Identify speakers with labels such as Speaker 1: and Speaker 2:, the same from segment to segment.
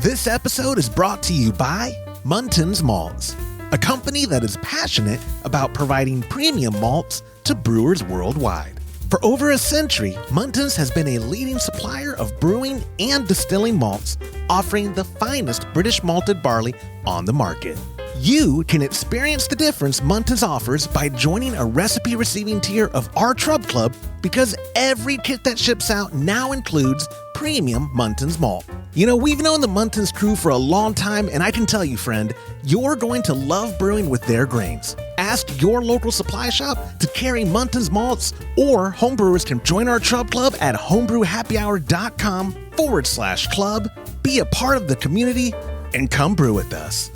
Speaker 1: This episode is brought to you by Muntins Malts, a company that is passionate about providing premium malts to brewers worldwide. For over a century, Muntins has been a leading supplier of brewing and distilling malts, offering the finest British malted barley on the market. You can experience the difference Muntins offers by joining a recipe receiving tier of our Trub Club, because every kit that ships out now includes premium Muntins malt. You know, we've known the Muntins crew for a long time, and I can tell you, friend, you're going to love brewing with their grains. Ask your local supply shop to carry Muntins malts, or homebrewers can join our Trub Club at homebrewhappyhour.com/club, be a part of the community, and come brew with us.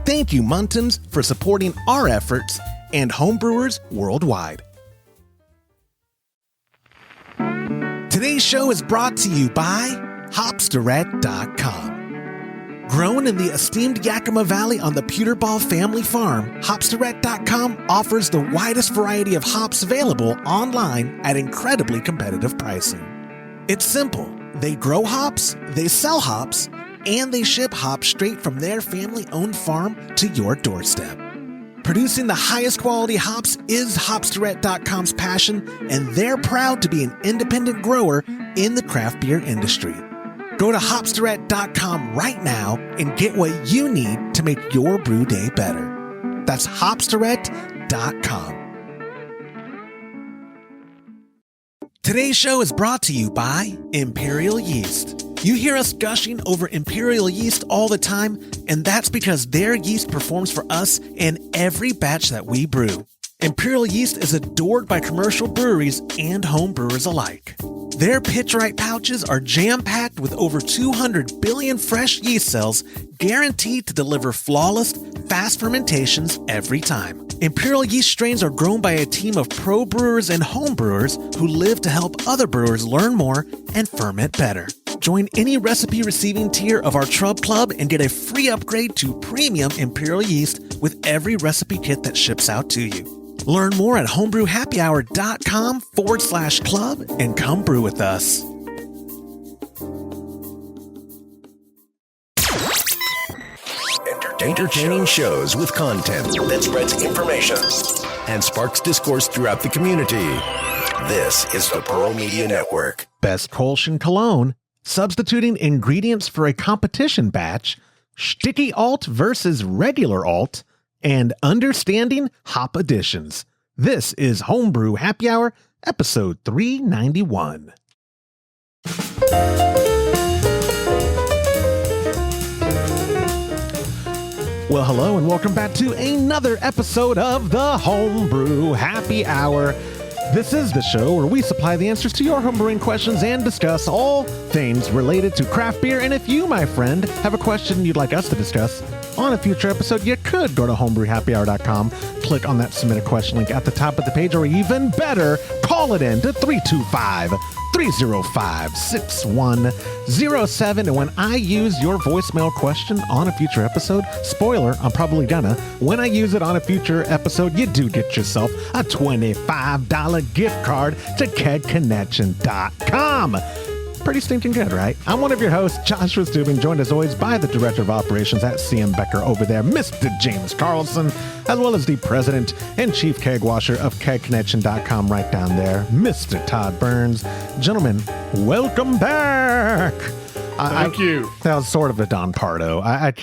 Speaker 1: Thank you, Muntins, for supporting our efforts and homebrewers worldwide. Today's show is brought to you by Hopsdirect.com. Grown in the esteemed Yakima Valley on the Peterball family farm, Hopsdirect.com offers the widest variety of hops available online at incredibly competitive pricing. It's simple. They grow hops, they sell hops, and they ship hops straight from their family-owned farm to your doorstep. Producing the highest quality hops is Hopsdirect.com's passion, and they're proud to be an independent grower in the craft beer industry. Go to Hopsdirect.com right now and get what you need to make your brew day better. That's Hopsdirect.com. Today's show is brought to you by Imperial Yeast. You hear us gushing over Imperial Yeast all the time, and that's because their yeast performs for us in every batch that we brew. Imperial Yeast is adored by commercial breweries and home brewers alike. Their pitch-right pouches are jam-packed with over 200 billion fresh yeast cells, guaranteed to deliver flawless, fast fermentations every time. Imperial Yeast strains are grown by a team of pro brewers and home brewers who live to help other brewers learn more and ferment better. Join any recipe receiving tier of our Trub Club and get a free upgrade to premium Imperial Yeast with every recipe kit that ships out to you. Learn more at homebrewhappyhour.com/club and come brew with us.
Speaker 2: Entertaining shows with content that spreads information and sparks discourse throughout the community. This is the Pearl Media Network.
Speaker 1: Best Kolsch in Cologne, substituting ingredients for a competition batch, sticky alt versus regular alt, and understanding hop additions. This is Homebrew Happy Hour, episode 391. Well, hello, and welcome back to another episode of the Homebrew Happy Hour. This is the show where we supply the answers to your homebrewing questions and discuss all things related to craft beer. And if you, my friend, have a question you'd like us to discuss on a future episode, you could go to homebrewhappyhour.com, click on that submit a question link at the top of the page, or even better, call it in to 325-305-6107. And when I use your voicemail question on a future episode, spoiler, I'm probably gonna, when I use it on a future episode, you do get yourself a $25 gift card to kegconnection.com. Pretty stinking good, right? I'm one of your hosts, Joshua Stubing, joined as always by the Director of Operations at CM Becker over there, Mr. James Carlson, as well as the President and Chief Keg Washer of kegconnection.com right down there, Mr. Todd Burns. Gentlemen, welcome back.
Speaker 3: Thank you.
Speaker 1: That was sort of a Don Pardo. I've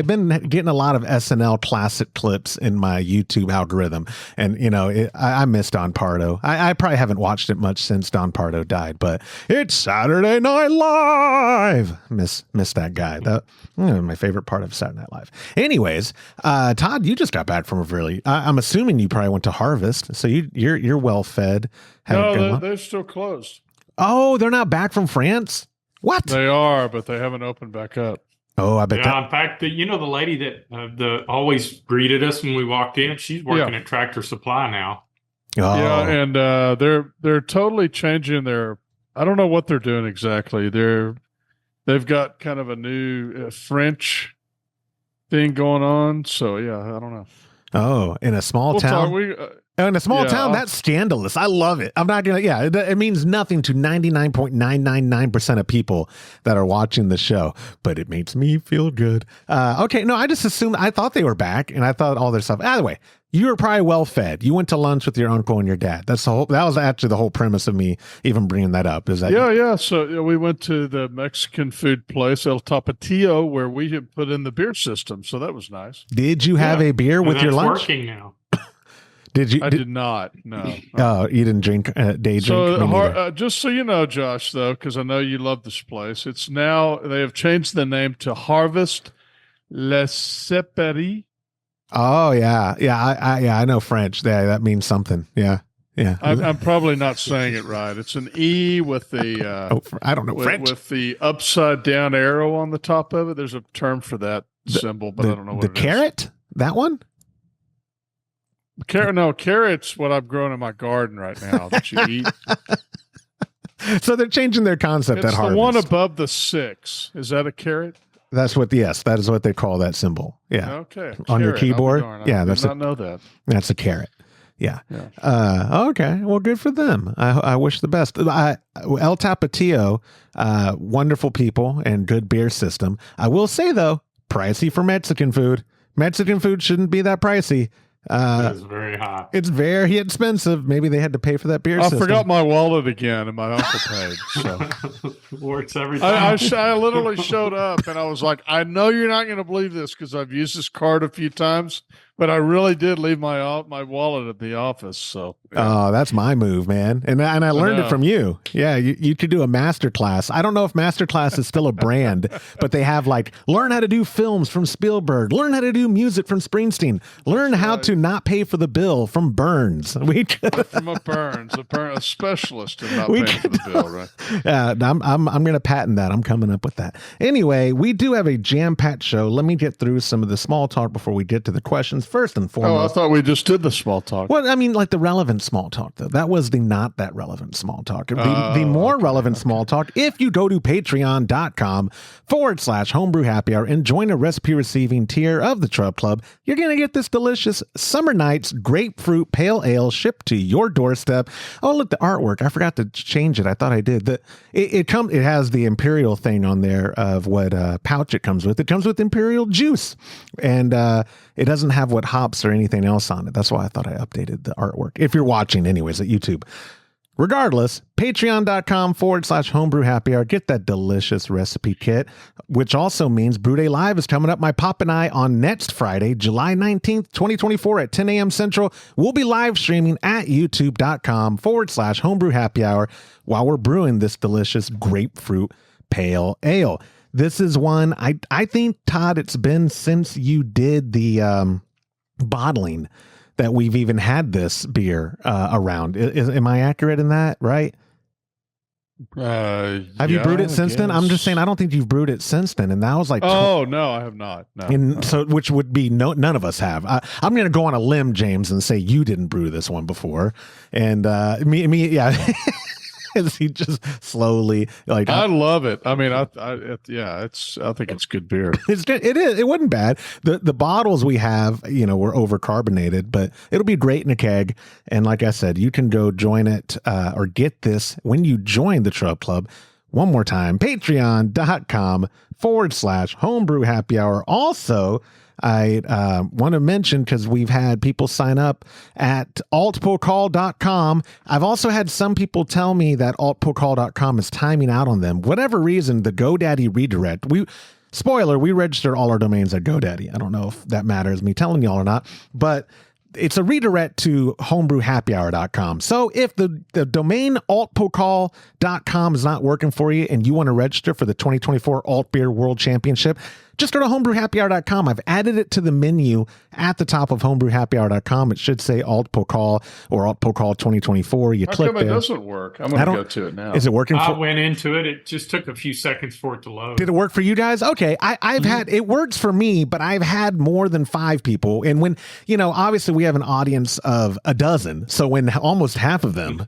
Speaker 1: been getting a lot of SNL classic clips in my YouTube algorithm, and you know, I miss Don Pardo. I probably haven't watched it much since Don Pardo died, but it's Saturday Night Live. Miss that guy. That my favorite part of Saturday Night Live. Anyways, Todd, you just got back from a really. I'm assuming you probably went to Harvest, so you're well fed.
Speaker 3: No, they're still closed.
Speaker 1: Oh, they're not back from France. What?
Speaker 3: They are, but they haven't opened back up.
Speaker 1: Oh, I bet.
Speaker 4: Yeah, in fact, the lady that always greeted us when we walked in, she's working at Tractor Supply now.
Speaker 1: Oh.
Speaker 3: Yeah, and they're totally changing their. I don't know what they're doing exactly. They've got kind of a new French thing going on. So yeah, I don't know.
Speaker 1: Oh, in a small town. In a small town, that's scandalous. I love it. I'm not going to, it means nothing to 99.999% of people that are watching the show, but it makes me feel good. Okay, no, I just assumed, I thought they were back, and I thought all their stuff. By the way, you were probably well fed. You went to lunch with your uncle and your dad. That was actually the whole premise of me even bringing that up. Is that
Speaker 3: yeah. So we went to the Mexican food place, El Tapatio, where we had put in the beer system. So that was nice.
Speaker 1: Did you have a beer with your lunch?
Speaker 4: Working now.
Speaker 1: Did you?
Speaker 3: I did not. No.
Speaker 1: Oh, you didn't drink day drink.
Speaker 3: So just so you know, Josh, though, because I know you love this place, it's now they have changed the name to Harvest Les Seperies.
Speaker 1: Oh yeah. I know French. That means something. Yeah.
Speaker 3: I'm probably not saying it right. It's an E with the
Speaker 1: I don't know French
Speaker 3: with the upside down arrow on the top of it. There's a term for that symbol, but I don't know what it is. The
Speaker 1: carrot. That one.
Speaker 3: Carrot's what I've grown in my garden right now that you eat.
Speaker 1: So they're changing their concept at Harvest.
Speaker 3: The one above the 6. Is that a carrot?
Speaker 1: That is what they call that symbol. Yeah.
Speaker 3: Okay.
Speaker 1: On your keyboard.
Speaker 3: I did not know that.
Speaker 1: That's a carrot. Yeah. Okay. Well, good for them. I wish the best. El Tapatio, wonderful people and good beer system. I will say though, pricey for Mexican food. Mexican food shouldn't be that pricey.
Speaker 4: It's very high.
Speaker 1: It's very expensive. Maybe they had to pay for that beer system.
Speaker 3: I forgot my wallet again, and my uncle paid. So
Speaker 4: works every time.
Speaker 3: I literally showed up, and I was like, I know you're not going to believe this because I've used this card a few times, but I really did leave my wallet at the office. So
Speaker 1: Oh, that's my move, man. And I learned it from you. Yeah, you could do a master class. I don't know if master class is still a brand, but they have like learn how to do films from Spielberg, learn how to do music from Springsteen, learn how to not pay for the bill from Burns.
Speaker 3: From a Burns, a specialist in not paying for the bill, right?
Speaker 1: I'm going to patent that. I'm coming up with that. Anyway, we do have a jam-packed show. Let me get through some of the small talk before we get to the questions. First and foremost.
Speaker 3: Oh, I thought we just did the small talk.
Speaker 1: Well, I mean, like the relevant small talk, though. That was the not that relevant small talk. The more relevant small talk, if you go to patreon.com/homebrew happy hour and join a recipe receiving tier of the Trub Club, you're going to get this delicious Summer Nights grapefruit pale ale shipped to your doorstep. Oh, look, the artwork. I forgot to change it. I thought I did. It has the Imperial thing on there of what pouch it comes with. It comes with Imperial juice. And it doesn't have what hops or anything else on it. That's why I thought I updated the artwork. If you're watching anyways at YouTube. Regardless, patreon.com/homebrew happy hour. Get that delicious recipe kit, which also means Brew Day Live is coming up. My Pop and I on next Friday, July 19th, 2024 at 10 a.m. Central. We'll be live streaming at youtube.com/homebrew happy hour while we're brewing this delicious grapefruit pale ale. This is one, I think, Todd, it's been since you did the bottling that we've even had this beer around. Am I accurate in that, right? Have you brewed it since then? I'm just saying, I don't think you've brewed it since then. And that was like...
Speaker 3: Oh, no, I have not. No.
Speaker 1: So, which would be none of us have. I'm going to go on a limb, James, and say you didn't brew this one before. And me, yeah... As he just slowly like
Speaker 3: I love it. I mean, I think it's good beer.
Speaker 1: It's good. It is. It wasn't bad. The bottles we have, were over carbonated, but it'll be great in a keg. And like I said, you can go join it or get this when you join the Trub Club. One more time, patreon.com/homebrew happy hour. Also, I want to mention, because we've had people sign up at Alt-Pokal.com. I've also had some people tell me that Alt-Pokal.com is timing out on them. Whatever reason, the GoDaddy redirect. We registered all our domains at GoDaddy. I don't know if that matters, me telling y'all or not, but it's a redirect to homebrewhappyhour.com. So if the domain Alt-Pokal.com is not working for you and you want to register for the 2024 Altbier World Championship, just go to homebrewhappyhour.com. I've added it to the menu at the top of homebrewhappyhour.com. It should say Alt-Pokal or Alt-Pokal 2024. You click there.
Speaker 3: It doesn't work? I'm going to go to it now.
Speaker 1: Is it working?
Speaker 4: I went into it. It just took a few seconds for it to load.
Speaker 1: Did it work for you guys? Okay. I've had, it works for me, but I've had more than 5 people. And when, obviously we have an audience of a dozen. So when almost half of them,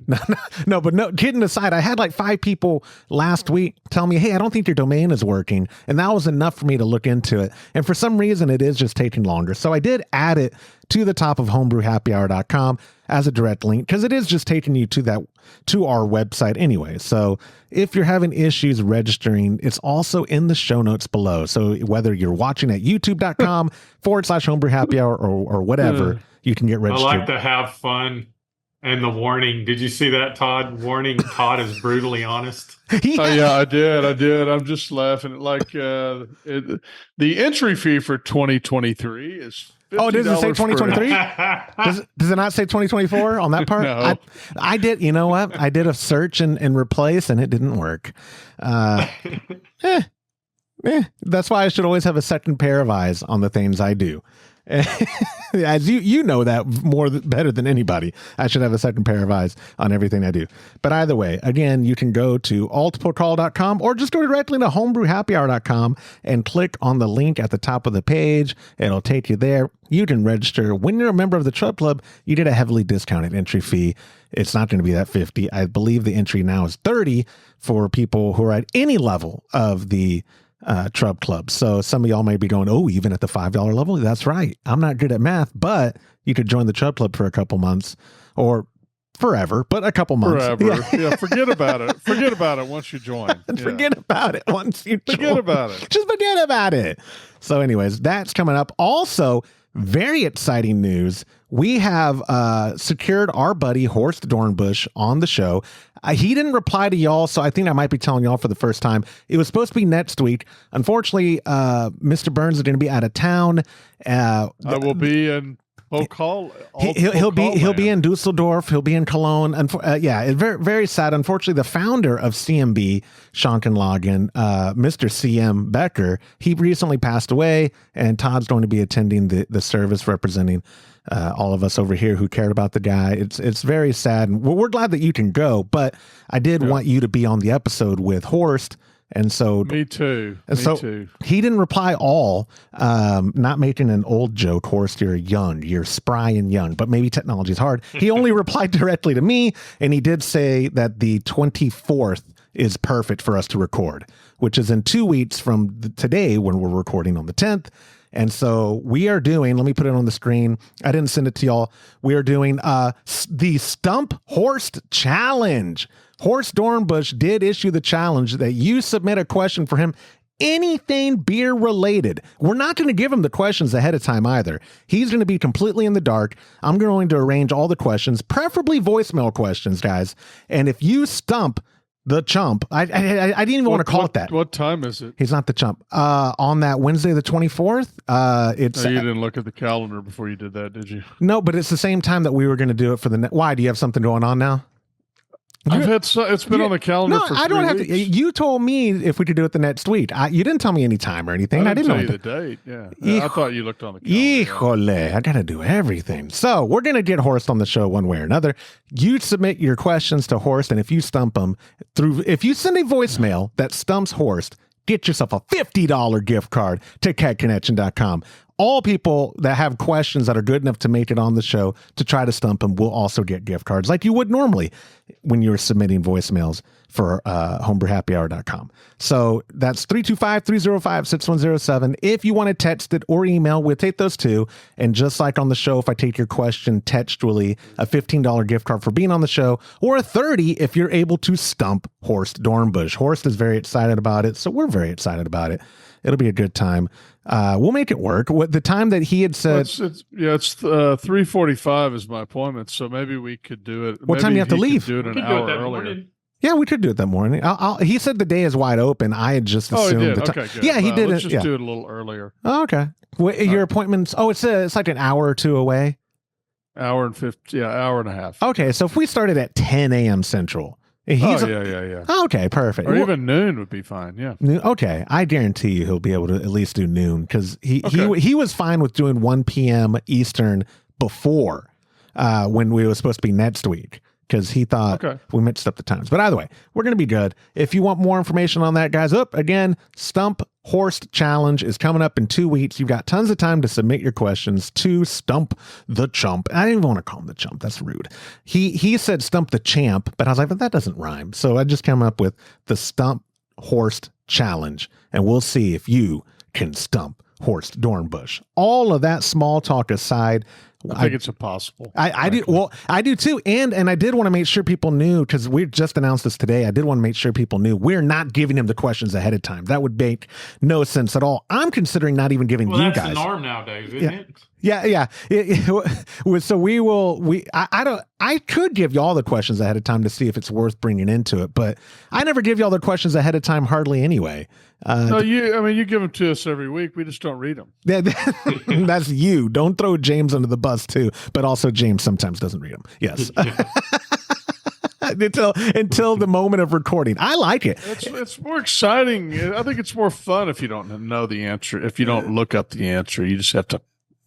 Speaker 1: no, kidding aside, I had like 5 people last week tell me, hey, I don't think your domain is working. And that was enough for me to look look into it. And for some reason, it is just taking longer. So I did add it to the top of homebrewhappyhour.com as a direct link because it is just taking you to our website anyway. So if you're having issues registering, it's also in the show notes below. So whether you're watching at youtube.com/homebrewhappyhour or whatever, you can get registered.
Speaker 4: I like to have fun. And the warning, did you see that, Todd? Warning, Todd is brutally honest.
Speaker 3: Oh, yeah, I did. I'm just laughing at the entry fee for 2023 is $50.
Speaker 1: Oh, does it say 2023? Does it not say 2024 on that part?
Speaker 3: No.
Speaker 1: I did. You know what? I did a search and replace, and it didn't work. That's why I should always have a second pair of eyes on the things I do. As you know that better than anybody. I should have a second pair of eyes on everything I do. But either way, again, you can go to Alt-Pokal.com or just go directly to homebrewhappyhour.com and click on the link at the top of the page. It'll take you there. You can register. When you're a member of the Trub Club, you get a heavily discounted entry fee. It's not going to be that $50. I believe the entry now is $30 for people who are at any level of the Trub Club. So some of y'all may be going, oh, even at the $5 level? That's right. I'm not good at math, but you could join the Trub Club for a couple months or forever, but a couple months.
Speaker 3: Forever. Yeah, forget about it. Forget about it once you join.
Speaker 1: Forget about it once you join.
Speaker 3: Forget about it.
Speaker 1: Just forget about it. So anyways, that's coming up. Also, very exciting news. We have secured our buddy Horst Dornbush on the show. He didn't reply to y'all, so I think I might be telling y'all for the first time. It was supposed to be next week. Unfortunately, Mr. Burns is going to be out of town.
Speaker 3: I will be in Pokal.
Speaker 1: He'll be in Dusseldorf. He'll be in Cologne. It's very, very sad. Unfortunately, the founder of CMB, Schankenlagen, Mr. CM Becker, he recently passed away, and Todd's going to be attending the service representing all of us over here who cared about the guy. It's very sad. And we're glad that you can go, but I did want you to be on the episode with Horst. And so
Speaker 3: me too.
Speaker 1: He didn't reply all, not making an old joke. Horst, you're young, you're spry and young, but maybe technology is hard. He only replied directly to me. And he did say that the 24th is perfect for us to record, which is in 2 weeks from today when we're recording on the 10th. And so we are doing, let me put it on the screen. I didn't send it to y'all. We are doing the Stump Horst Challenge. Horst Dornbush did issue the challenge that you submit a question for him, anything beer related. We're not going to give him the questions ahead of time either. He's going to be completely in the dark. I'm going to arrange all the questions, preferably voicemail questions, guys. And if you stump the chump, I didn't even want to call it that.
Speaker 3: What time is it?
Speaker 1: He's not the chump. On that Wednesday, the 24th, it's...
Speaker 3: No, you didn't look at the calendar before you did that, did you?
Speaker 1: No, but it's the same time that we were going to do it for the... Why? Do you have something going on now?
Speaker 3: It's been on the calendar for 3 weeks.
Speaker 1: I don't have to. You told me if we could do it the next week. You didn't tell me any time or anything.
Speaker 3: I didn't
Speaker 1: know
Speaker 3: tell you the date. Yeah. I thought you looked on the calendar.
Speaker 1: Híjole, I got to do everything. So we're going to get Horst on the show one way or another. You submit your questions to Horst, and if you stump him if you send a voicemail that stumps Horst, get yourself a $50 gift card to kegconnection.com. All people that have questions that are good enough to make it on the show to try to stump them will also get gift cards like you would normally when you're submitting voicemails for homebrewhappyhour.com. So that's 325-305-6107. If you want to text it or email, we'll take those too. And just like on the show, if I take your question textually, a $15 gift card for being on the show, or a $30 if you're able to stump Horst Dornbush. Horst is very excited about it, so we're very excited about it. It'll be a good time. We'll make it work. What the time that he had said?
Speaker 3: It's 3:45 is my appointment, so maybe we could do it.
Speaker 1: What time do you have to leave?
Speaker 3: Do it an hour earlier.
Speaker 1: Yeah, we could do it that morning. He said the day is wide open. I had just assumed.
Speaker 3: Oh, he did.
Speaker 1: The time.
Speaker 3: Okay, good.
Speaker 1: Yeah, he did.
Speaker 3: Let's just do it a little earlier.
Speaker 1: Oh, okay. Your appointment's. Oh, it's like an hour or two away.
Speaker 3: Hour and 50. Yeah, hour and a half.
Speaker 1: Okay, so if we started at 10 a.m. Central.
Speaker 3: Yeah.
Speaker 1: Okay, perfect.
Speaker 3: Or even noon would be fine. Yeah.
Speaker 1: Okay, I guarantee you he'll be able to at least do noon because he was fine with doing 1 p.m. Eastern before when we were supposed to be next week because he thought we mixed up the times. But either way, we're going to be good. If you want more information on that, guys, again, Stump Horst Challenge is coming up in 2 weeks. You've got tons of time to submit your questions to Stump the Chump. I didn't even want to call him the Chump. That's rude. He said Stump the Champ, but I was like, but that doesn't rhyme. So I just came up with the Stump Horst Challenge, and we'll see if you can stump Horst Dornbush. All of that small talk aside,
Speaker 3: I think it's impossible.
Speaker 1: I do. Well, I do too. And I did want to make sure people knew, because we just announced this today. I did want to make sure people knew we're not giving him the questions ahead of time. That would make no sense at all. I'm considering not even giving you guys.
Speaker 4: That's the norm nowadays, isn't it?
Speaker 1: Yeah. So I could give you all the questions ahead of time to see if it's worth bringing into it, but I never give you all the questions ahead of time hardly anyway.
Speaker 3: No, you give them to us every week. We just don't read them.
Speaker 1: That's you. Don't throw James under the bus too, but also James sometimes doesn't read them. Yes. until the moment of recording. I like it.
Speaker 3: It's more exciting. I think it's more fun if you don't know the answer. If you don't look up the answer, you just have to.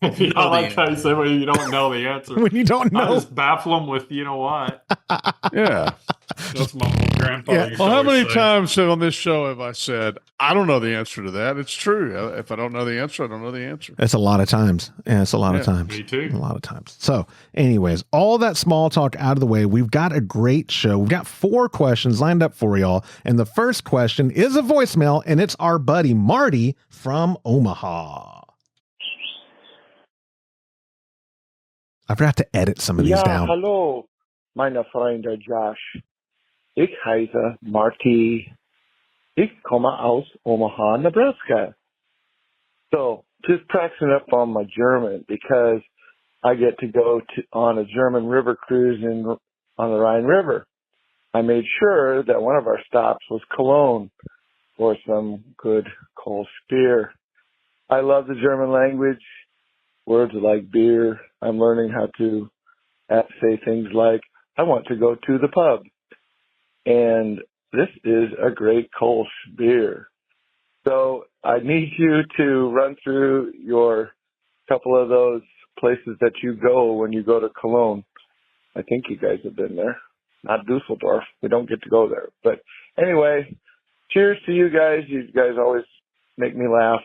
Speaker 4: I like how you say when you don't know the answer.
Speaker 1: When you don't know,
Speaker 4: I just baffle them with you know what.
Speaker 3: Yeah.
Speaker 4: That's my grandfather.
Speaker 3: Yeah. Well, how many times on this show have I said, I don't know the answer to that? It's true. If I don't know the answer, I don't know the answer.
Speaker 1: It's a lot of times. Yeah, it's a lot of times.
Speaker 4: Me too.
Speaker 1: A lot of times. So anyways, all that small talk out of the way, we've got a great show. We've got 4 questions lined up for y'all. And the first question is a voicemail, and it's our buddy Marty from Omaha. I forgot to edit some of these down.
Speaker 5: Hallo, meine Freunde Josh. Ich heiße Marty. Ich komme aus Omaha, Nebraska. So, just practicing up on my German because I get to go on a German river cruise on the Rhine River. I made sure that one of our stops was Cologne for some good Kolsch beer. I love the German language. Words like beer. I'm learning how to say things like, I want to go to the pub. And this is a great Kolsch beer. So I need you to run through your couple of those places that you go when you go to Cologne. I think you guys have been there. Not Dusseldorf. We don't get to go there. But anyway, cheers to you guys. You guys always make me laugh,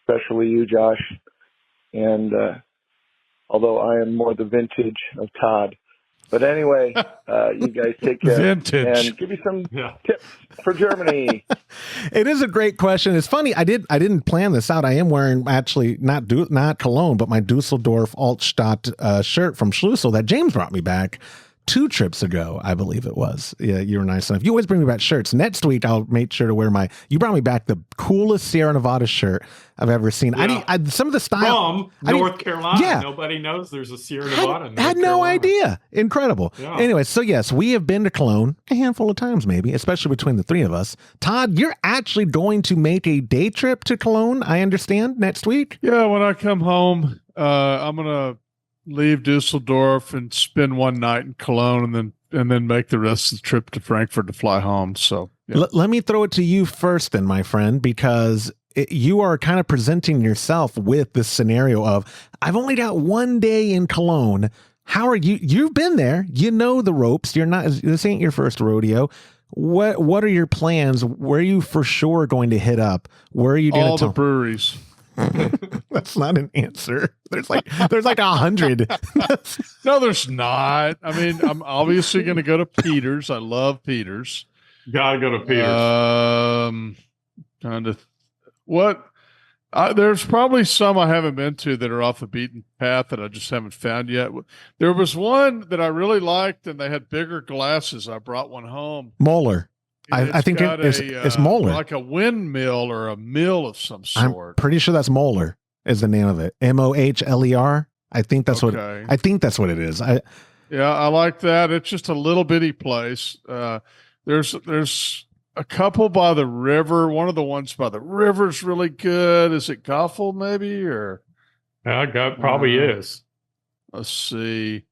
Speaker 5: especially you, Josh. And although I am more the vintage of Todd. But anyway, you guys take care.
Speaker 3: Vintage.
Speaker 5: And give me some tips for Germany.
Speaker 1: It is a great question. It's funny. I didn't plan this out. I am wearing actually not Cologne, but my Dusseldorf Altstadt shirt from Schlüssel that James brought me back 2 trips ago, I believe it was. Yeah, you were nice enough. You always bring me back shirts. Next week, I'll make sure to wear you brought me back the coolest Sierra Nevada shirt I've ever seen.
Speaker 4: Yeah.
Speaker 1: Some of the style.
Speaker 4: From North Carolina. Yeah. Nobody knows there's a Sierra Nevada.
Speaker 1: I had no idea. Incredible. Yeah. Anyway, so yes, we have been to Cologne a handful of times, maybe, especially between the 3 of us. Todd, you're actually going to make a day trip to Cologne, I understand, next week?
Speaker 3: Yeah, when I come home, I'm going to leave Dusseldorf and spend one night in Cologne and then make the rest of the trip to Frankfurt to fly home. So yeah.
Speaker 1: Let me throw it to you first then, my friend, because you are kind of presenting yourself with this scenario of, I've only got one day in Cologne. How are you? You've been there. You know the ropes. This ain't your first rodeo. What are your plans? Where are you for sure going to hit up? Where are you going to
Speaker 3: all the breweries?
Speaker 1: That's not an answer. There's like 100.
Speaker 3: No, there's not. I mean, I'm obviously going to go to Peter's. I love Peter's.
Speaker 4: Gotta go to Peter's.
Speaker 3: There's probably some I haven't been to that are off the beaten path that I just haven't found yet. There was one that I really liked, and they had bigger glasses. I brought one home.
Speaker 1: Moeller. I think it's Moeller.
Speaker 3: Like a windmill or a mill of some sort.
Speaker 1: I'm pretty sure that's Moeller is the name of it. Moehler. I think that's what it is.
Speaker 3: I like that. It's just a little bitty place. There's a couple by the river. One of the ones by the river is really good. Is it Goffel maybe or?
Speaker 4: Yeah, probably is.
Speaker 3: Let's see.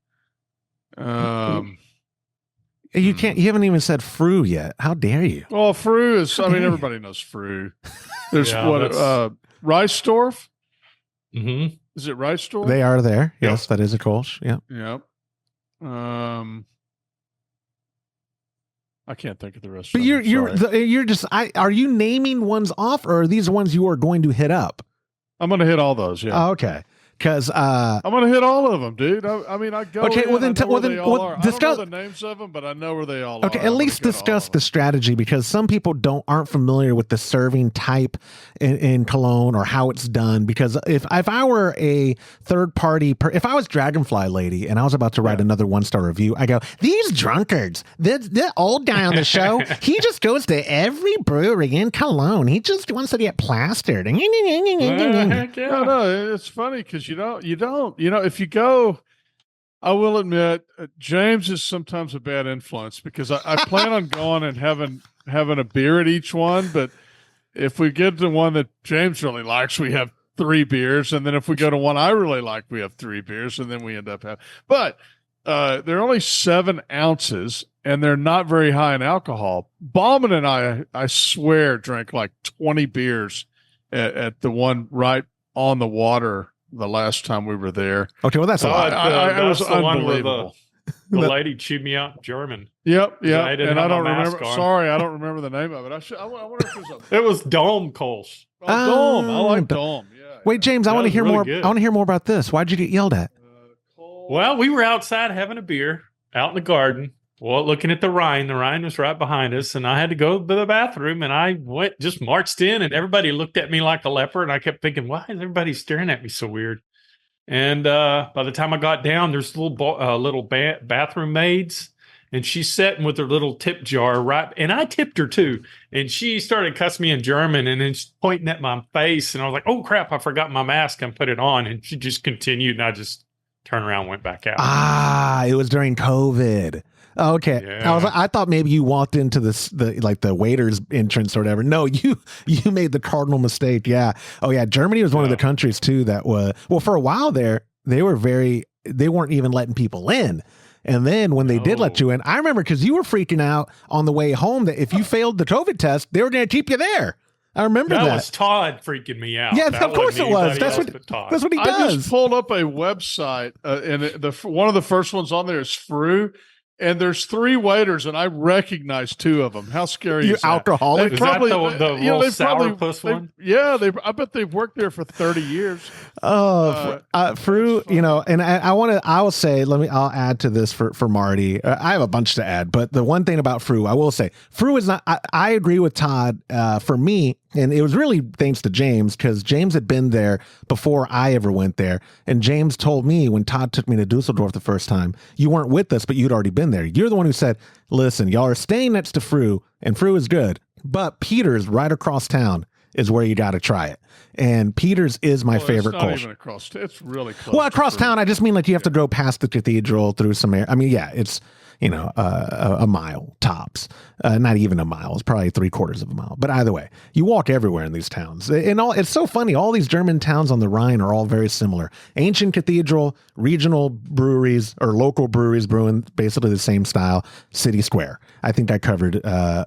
Speaker 1: You haven't even said Fru yet. How dare you?
Speaker 3: Well, Fru is, everybody knows Fru. There's Reisdorf?
Speaker 4: Mm-hmm.
Speaker 3: Is it Reisdorf?
Speaker 1: They are there. Yep. Yes, that is a Kolsch. Yeah.
Speaker 3: Yep. I can't think of the rest.
Speaker 1: But are you naming ones off, or are these ones you are going to hit up?
Speaker 3: I'm going to hit all those. Yeah.
Speaker 1: Oh, okay. because
Speaker 3: I'm gonna hit all of them, dude. I mean, I go.
Speaker 1: Okay,
Speaker 3: in,
Speaker 1: well then,
Speaker 3: I know where they all are.
Speaker 1: discuss.
Speaker 3: I don't know the names of them, but I know where they all are.
Speaker 1: Okay, at least discuss the strategy, because some people aren't familiar with the serving type in Cologne or how it's done. Because if I were a third party, if I was Dragonfly Lady and I was about to write another 1-star review, I go, these drunkards, the old guy on the show, he just goes to every brewery in Cologne. He just wants to get plastered.
Speaker 3: No, it's funny because you don't. If you go, I will admit, James is sometimes a bad influence because I plan on going and having a beer at each one. But if we get to one that James really likes, we have 3 beers. And then if we go to one I really like, we have 3 beers. And then we end up having, but they're only 7 ounces and they're not very high in alcohol. Bauman and I swear, drank like 20 beers at the one right on the water the last time we were there.
Speaker 1: Okay, well, that's a lot.
Speaker 3: It was
Speaker 4: the one where
Speaker 3: unbelievable.
Speaker 4: the lady chewed me out in German.
Speaker 3: Yep.
Speaker 4: I didn't
Speaker 3: And I
Speaker 4: have
Speaker 3: don't
Speaker 4: my mask
Speaker 3: remember.
Speaker 4: on.
Speaker 3: Sorry, I don't remember the name of it. I wonder if there's a
Speaker 4: It was Dome Kolsch.
Speaker 3: Dome. I like Dome. Yeah.
Speaker 1: Wait, James, I
Speaker 4: That
Speaker 1: want to
Speaker 4: was
Speaker 1: hear
Speaker 4: really
Speaker 1: more.
Speaker 4: good.
Speaker 1: I want to hear more about this. Why'd you get yelled at?
Speaker 4: Well, we were outside having a beer out in the garden. Well, looking at the Rhine. The Rhine was right behind us, and I had to go to the bathroom, and I just marched in, and everybody looked at me like a leper, and I kept thinking, why is everybody staring at me so weird? And by the time I got down, there's little bathroom maids, and she's sitting with her little tip jar and I tipped her too, and she started cussing me in German, and then she's pointing at my face, and I was like, oh crap, I forgot my mask and put it on, and she just continued, and I just turned around and went back out.
Speaker 1: It was during COVID. Okay.
Speaker 4: Yeah.
Speaker 1: I thought maybe you walked into the waiter's entrance or whatever. No, you made the cardinal mistake. Yeah. Oh yeah. Germany was one of the countries too that was, well, for a while there, they weren't even letting people in. And then when they did let you in, I remember because you were freaking out on the way home that if you failed the COVID test, they were going to keep you there. I remember that.
Speaker 4: That was Todd freaking me out.
Speaker 1: Yeah,
Speaker 4: That
Speaker 1: of course it
Speaker 4: wasn't
Speaker 1: was.
Speaker 4: anybody
Speaker 1: That's
Speaker 4: else
Speaker 1: what
Speaker 4: but Todd.
Speaker 1: that's what he
Speaker 3: I
Speaker 1: does.
Speaker 3: just pulled up a website, and one of the first ones on there is Frew, and there's 3 waiters, and I recognize 2 of them. How scary
Speaker 1: You
Speaker 3: is that?
Speaker 1: alcoholic?
Speaker 3: They
Speaker 4: Is that the real sourpuss one?
Speaker 3: Yeah, I bet they've worked there for 30 years.
Speaker 1: Frew, and I will say, I'll add to this for Marty. I have a bunch to add, but the one thing about Frew, I will say, Frew is not, I agree with Todd, for me, and it was really thanks to James, because James had been there before I ever went there. And James told me when Todd took me to Dusseldorf the first time, you weren't with us, but you'd already been there. You're the one who said, listen, y'all are staying next to Frew, and Frew is good, but Peter's right across town is where you got to try it. And Peter's is my favorite
Speaker 3: It's not
Speaker 1: Kolsch.
Speaker 3: even across. It's really close.
Speaker 1: Well, across
Speaker 3: to Frew.
Speaker 1: town, I just mean like you have to go past the cathedral through some air. I mean, yeah, it's, a mile tops, not even a mile. It's probably 3/4 of a mile. But either way, you walk everywhere in these towns. It's so funny. All these German towns on the Rhine are all very similar. Ancient cathedral, regional breweries or local breweries brewing basically the same style. City square. I think I covered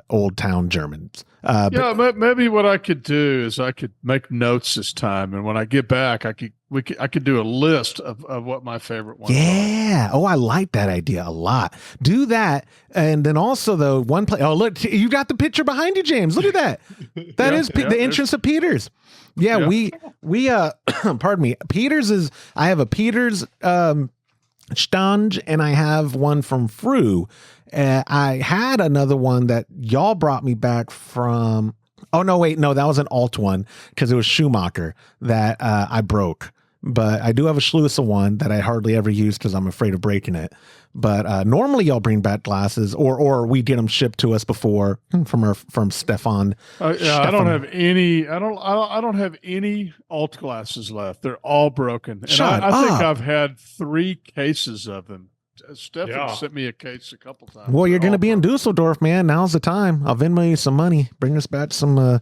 Speaker 1: old town Germans.
Speaker 3: Maybe what I could do is I could make notes this time, and when I get back, I could do a list of what my favorite ones are.
Speaker 1: Yeah. Oh, I like that idea a lot. Do that. And then also though, one place. Oh, look, you got the picture behind you, James. Look at that. That is the entrance of Peter's. Yeah, we pardon me. I have a Peter's Stange, and I have one from Frew. I had another one that y'all brought me back from. Oh no, wait, no, that was an alt one because it was Schumacher that I broke. But I do have a Schlüssel one that I hardly ever use because I'm afraid of breaking it. But normally y'all bring back glasses, or we get them shipped to us before from Stefan.
Speaker 3: I don't have any. I don't have any alt glasses left. They're all broken. And I think I've had 3 cases of them. Stefan sent me a case a couple times.
Speaker 1: Well, you're going to be in Dusseldorf, man. Now's the time. I'll Venmo you some money. Bring us back some
Speaker 3: the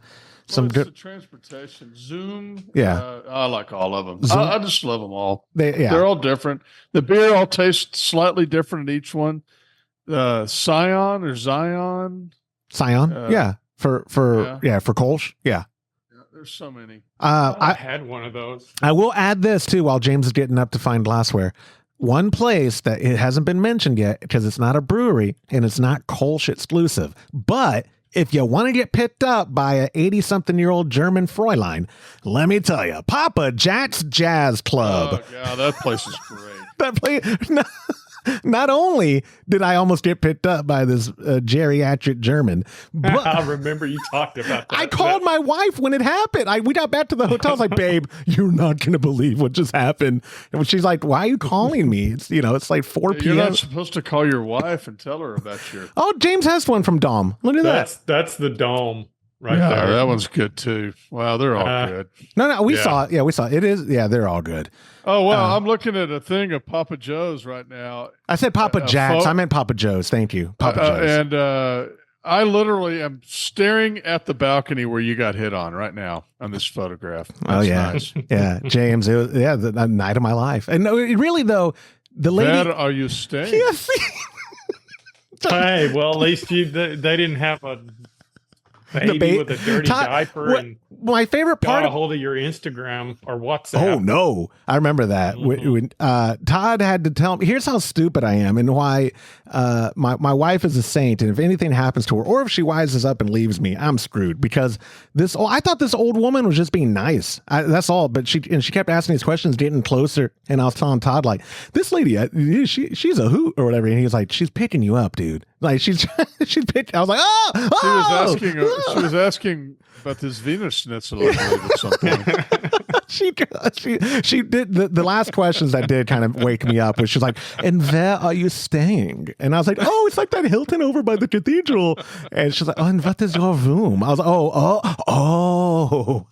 Speaker 3: transportation. Zoom.
Speaker 1: Yeah.
Speaker 3: I like all of them. I just love them all.
Speaker 1: They're
Speaker 3: all different. The beer all tastes slightly different in each one. Scion.
Speaker 1: Yeah. For Kolsch. Yeah.
Speaker 3: There's so many.
Speaker 4: I had one of those.
Speaker 1: I will add this too while James is getting up to find glassware. One place that it hasn't been mentioned yet because it's not a brewery and it's not Kolsch exclusive, but if you want to get picked up by a 80-something-year-old German Fräulein, let me tell you, Papa Jack's Jazz Club.
Speaker 3: Oh, yeah, that place is great.
Speaker 1: That place. Not only did I almost get picked up by this geriatric German, but
Speaker 4: I remember you talked about that.
Speaker 1: I called my wife when it happened. We got back to the hotel. I was like, babe, you're not going to believe what just happened. And she's like, why are you calling me? It's, it's like 4 p.m.
Speaker 3: You're not supposed to call your wife and tell her about your...
Speaker 1: Oh, James has one from Dom. Look at that.
Speaker 4: That's the Dome right
Speaker 3: yeah,
Speaker 4: there.
Speaker 3: that one's good too. Wow, they're all good.
Speaker 1: No, we saw it. Yeah, we saw it. It is. Yeah, they're all good.
Speaker 3: Oh, well, I'm looking at a thing of Papa Joe's right now.
Speaker 1: I said Papa Jack's. I meant Papa Joe's. Thank you. Papa Joe's.
Speaker 3: And I literally am staring at the balcony where you got hit on right now on this photograph. That's nice.
Speaker 1: Yeah, James. It was, the night of my life. And really, though, the lady.
Speaker 3: Dad, are you staying?
Speaker 1: Yes.
Speaker 4: Hey, well, at least they didn't have a baby with a dirty diaper and
Speaker 1: my favorite part
Speaker 4: got a hold of your Instagram or WhatsApp.
Speaker 1: Oh no, I remember that. When Todd had to tell me, here's how stupid I am and why my wife is a saint, and if anything happens to her or if she wises up and leaves me, I'm screwed, because I thought this old woman was just being nice. That's all, but she kept asking these questions, getting closer, and I was telling Todd, like, this lady, she's a hoot or whatever, and he was like, she's picking you up, dude. Like she's picking. I was like,
Speaker 3: She was asking about this Venus Schnitzel, I believe, at some point.
Speaker 1: she did the last questions that did kind of wake me up, was she's like, and where are you staying? And I was like, oh, it's like that Hilton over by the cathedral. And she's like, oh, and what is your room? I was like, oh.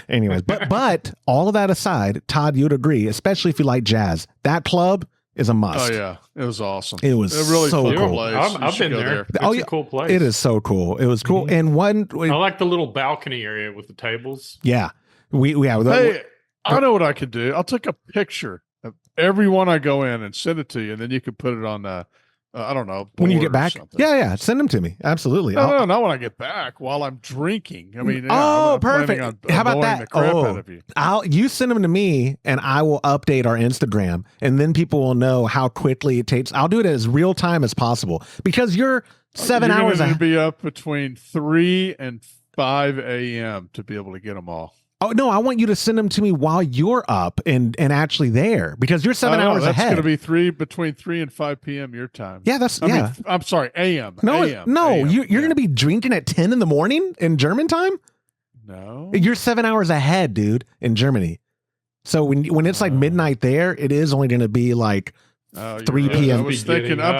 Speaker 1: Anyways, but all of that aside, Todd, you'd agree, especially if you like jazz, that club is a must.
Speaker 3: Oh yeah, it was awesome.
Speaker 1: It was
Speaker 3: really
Speaker 1: so
Speaker 3: cool.
Speaker 1: cool.
Speaker 4: I've been there. It's a cool place.
Speaker 1: It is so cool. It was cool. And
Speaker 4: I like the little balcony area with the tables.
Speaker 1: Yeah, we have.
Speaker 3: Hey, I know what I could do. I'll take a picture of everyone I go in and send it to you, and then you can put it on I don't know,
Speaker 1: when you get back. Yeah, send them to me. Absolutely.
Speaker 3: No, not when I get back. While I'm drinking. I mean,
Speaker 1: I'm perfect. How about that?
Speaker 3: The crap out of you.
Speaker 1: You send them to me, and I will update our Instagram, and then people will know how quickly it takes. I'll do it as real time as possible, because you're 7 hours.
Speaker 3: You're going to be up between 3 and 5 a.m. to be able to get them all.
Speaker 1: Oh no! I want you to send them to me while you're up and actually there, because you're 7 hours
Speaker 3: that's
Speaker 1: ahead.
Speaker 3: That's going to be between 3 and 5 p.m. your time.
Speaker 1: Yeah,
Speaker 3: I'm sorry, a.m.
Speaker 1: No,
Speaker 3: AM.
Speaker 1: You're going to be drinking at 10 in the morning in German time.
Speaker 3: No,
Speaker 1: you're 7 hours ahead, dude, in Germany. So when it's like midnight there, it is only going to be like 3 p.m.
Speaker 3: I'm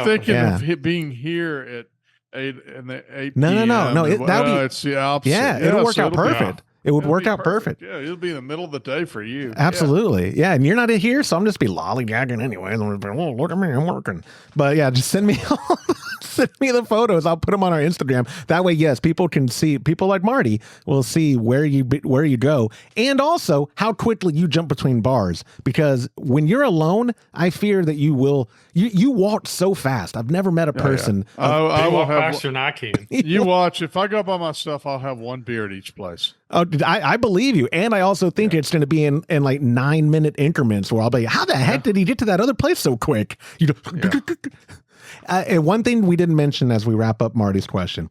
Speaker 3: thinking of it being here at 8 and 8.
Speaker 1: No.
Speaker 3: It's the opposite.
Speaker 1: Yeah, it'll work out perfect. It would work out perfect.
Speaker 3: Yeah, it'll be in the middle of the day for you.
Speaker 1: Absolutely. Yeah, and you're not here, so I'm just be lollygagging anyway. Oh, look at me, I'm working. But yeah, just send me the photos. I'll put them on our Instagram. That way, yes, people can see. People like Marty will see where you go, and also how quickly you jump between bars. Because when you're alone, I fear that you will. You walk so fast. I've never met a person.
Speaker 4: I will have faster than I can.
Speaker 3: You watch. If I go by myself, I'll have one beer at each place.
Speaker 1: Oh, I believe you. And I also think it's going to be in like 9-minute increments where I'll be, how the heck did he get to that other place so quick? And one thing we didn't mention as we wrap up Marty's question,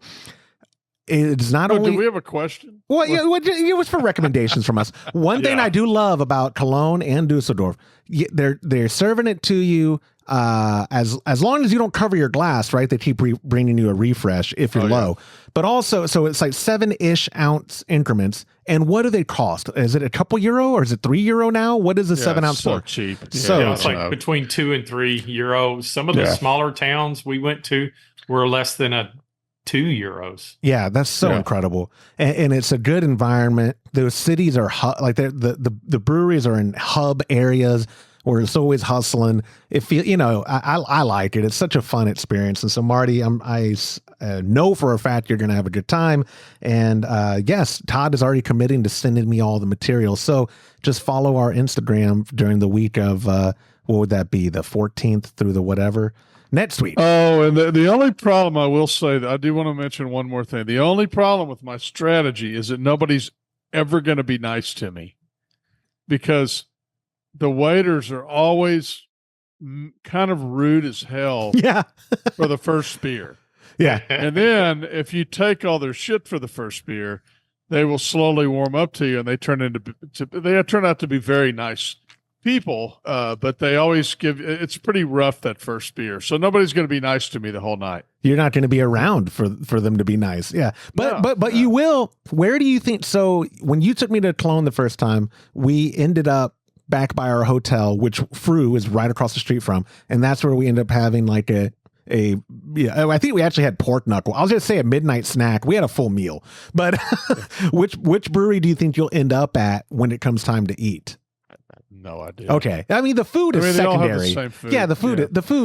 Speaker 1: it's not only.
Speaker 3: Do we have a question?
Speaker 1: Well, it was for recommendations from us. One thing I do love about Cologne and Dusseldorf, they're serving it to you as long as you don't cover your glass, right? They keep bringing you a refresh if you're low. But also, so it's like 7-ish ounce increments. And what do they cost? Is it a couple euro or is it €3 now? What is a 7 ounce
Speaker 3: so
Speaker 1: for?
Speaker 3: Cheap.
Speaker 4: It's like between €2 and €3. Some of the smaller towns we went to were less than €2. Yeah,
Speaker 1: that's so incredible, and it's a good environment. Those cities are like the breweries are in hub areas where it's always hustling. I like it. It's such a fun experience. And so, Marty, I know for a fact you're going to have a good time. And yes, Todd is already committing to sending me all the material. So just follow our Instagram during the week of what would that be? The 14th through the whatever. Next week.
Speaker 3: Oh, and the only problem I will say, that I do want to mention one more thing. The only problem with my strategy is that nobody's ever going to be nice to me, because the waiters are always kind of rude as hell.
Speaker 1: Yeah.
Speaker 3: For the first beer.
Speaker 6: Yeah.
Speaker 3: And then if you take all their shit for the first beer, they will slowly warm up to you, and they turn out to be very nice people. But they always it's pretty rough that first beer, so nobody's going to be nice to me the whole night.
Speaker 6: You're not going to be around for them to be nice. Yeah. But you will. Where do you think? So when you took me to Cologne the first time, we ended up back by our hotel, which Fru is right across the street from. And that's where we ended up having like I think we actually had pork knuckle. I was going to say a midnight snack. We had a full meal, but which brewery do you think you'll end up at when it comes time to eat?
Speaker 3: No idea.
Speaker 6: Okay. I mean, the food is
Speaker 3: they all have
Speaker 6: secondary.
Speaker 3: the same food.
Speaker 6: Yeah, the food,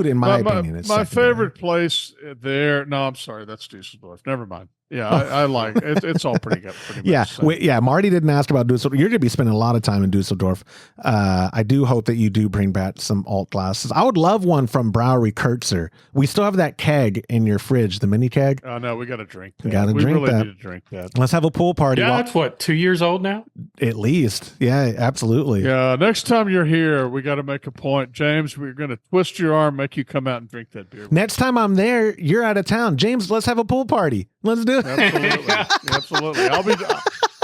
Speaker 6: in my opinion, is
Speaker 3: my
Speaker 6: secondary.
Speaker 3: favorite place there. No, I'm sorry, that's Dusseldorf. Never mind. Yeah, I like it. It's all pretty good. Pretty much
Speaker 6: Marty didn't ask about Dusseldorf. You're going to be spending a lot of time in Dusseldorf. I do hope that you do bring back some alt glasses. I would love one from Brauerei Kurtzer. We still have that keg in your fridge, the mini keg.
Speaker 3: Oh no, we got to drink that.
Speaker 6: We
Speaker 3: really
Speaker 6: that.
Speaker 3: need to drink that.
Speaker 6: Let's have a pool party.
Speaker 4: Yeah, that's what, 2 years old now?
Speaker 6: At least. Yeah, absolutely.
Speaker 3: Yeah, next time you're here, we got to make a point. James, we're going to twist your arm, make you come out and drink that beer.
Speaker 6: Next time I'm there, you're out of town. James, let's have a pool party. Let's do it.
Speaker 3: Absolutely. Absolutely.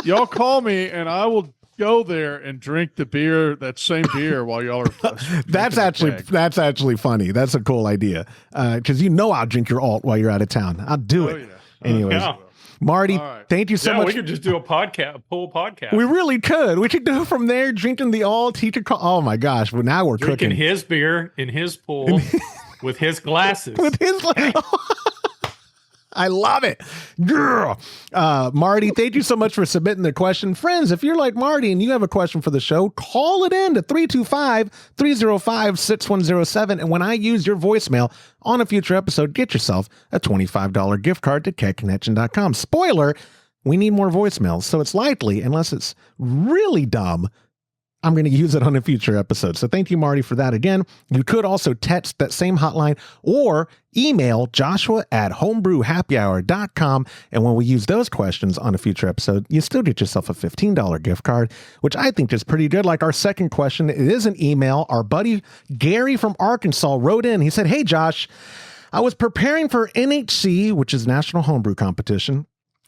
Speaker 3: Y'all call me and I will go there and drink that same beer while y'all are.
Speaker 6: That's actually funny. That's a cool idea. Cause I'll drink your alt while you're out of town. I'll do it.
Speaker 3: Yeah.
Speaker 6: Anyways, Marty, thank you so much.
Speaker 4: We could just do a pool podcast.
Speaker 6: We really could. We could go from there, drinking the alt, teacher call. Oh my gosh. Well, now we're
Speaker 4: drinking
Speaker 6: cooking
Speaker 4: his beer in his pool with his glasses.
Speaker 6: I love it. Girl. Marty, thank you so much for submitting the question. Friends, if you're like Marty and you have a question for the show, call it in to 325-305-6107. And when I use your voicemail on a future episode, get yourself a $25 gift card to kegconnection.com. Spoiler, we need more voicemails. So it's likely, unless it's really dumb, I'm going to use it on a future episode. So thank you, Marty, for that again. You could also text that same hotline or email joshua@homebrewhappyhour.com. And when we use those questions on a future episode, you still get yourself a $15 gift card, which I think is pretty good. Like our second question, it is an email. Our buddy Gary from Arkansas wrote in. He said, "Hey, Josh, I was preparing for NHC, which is National Homebrew Competition,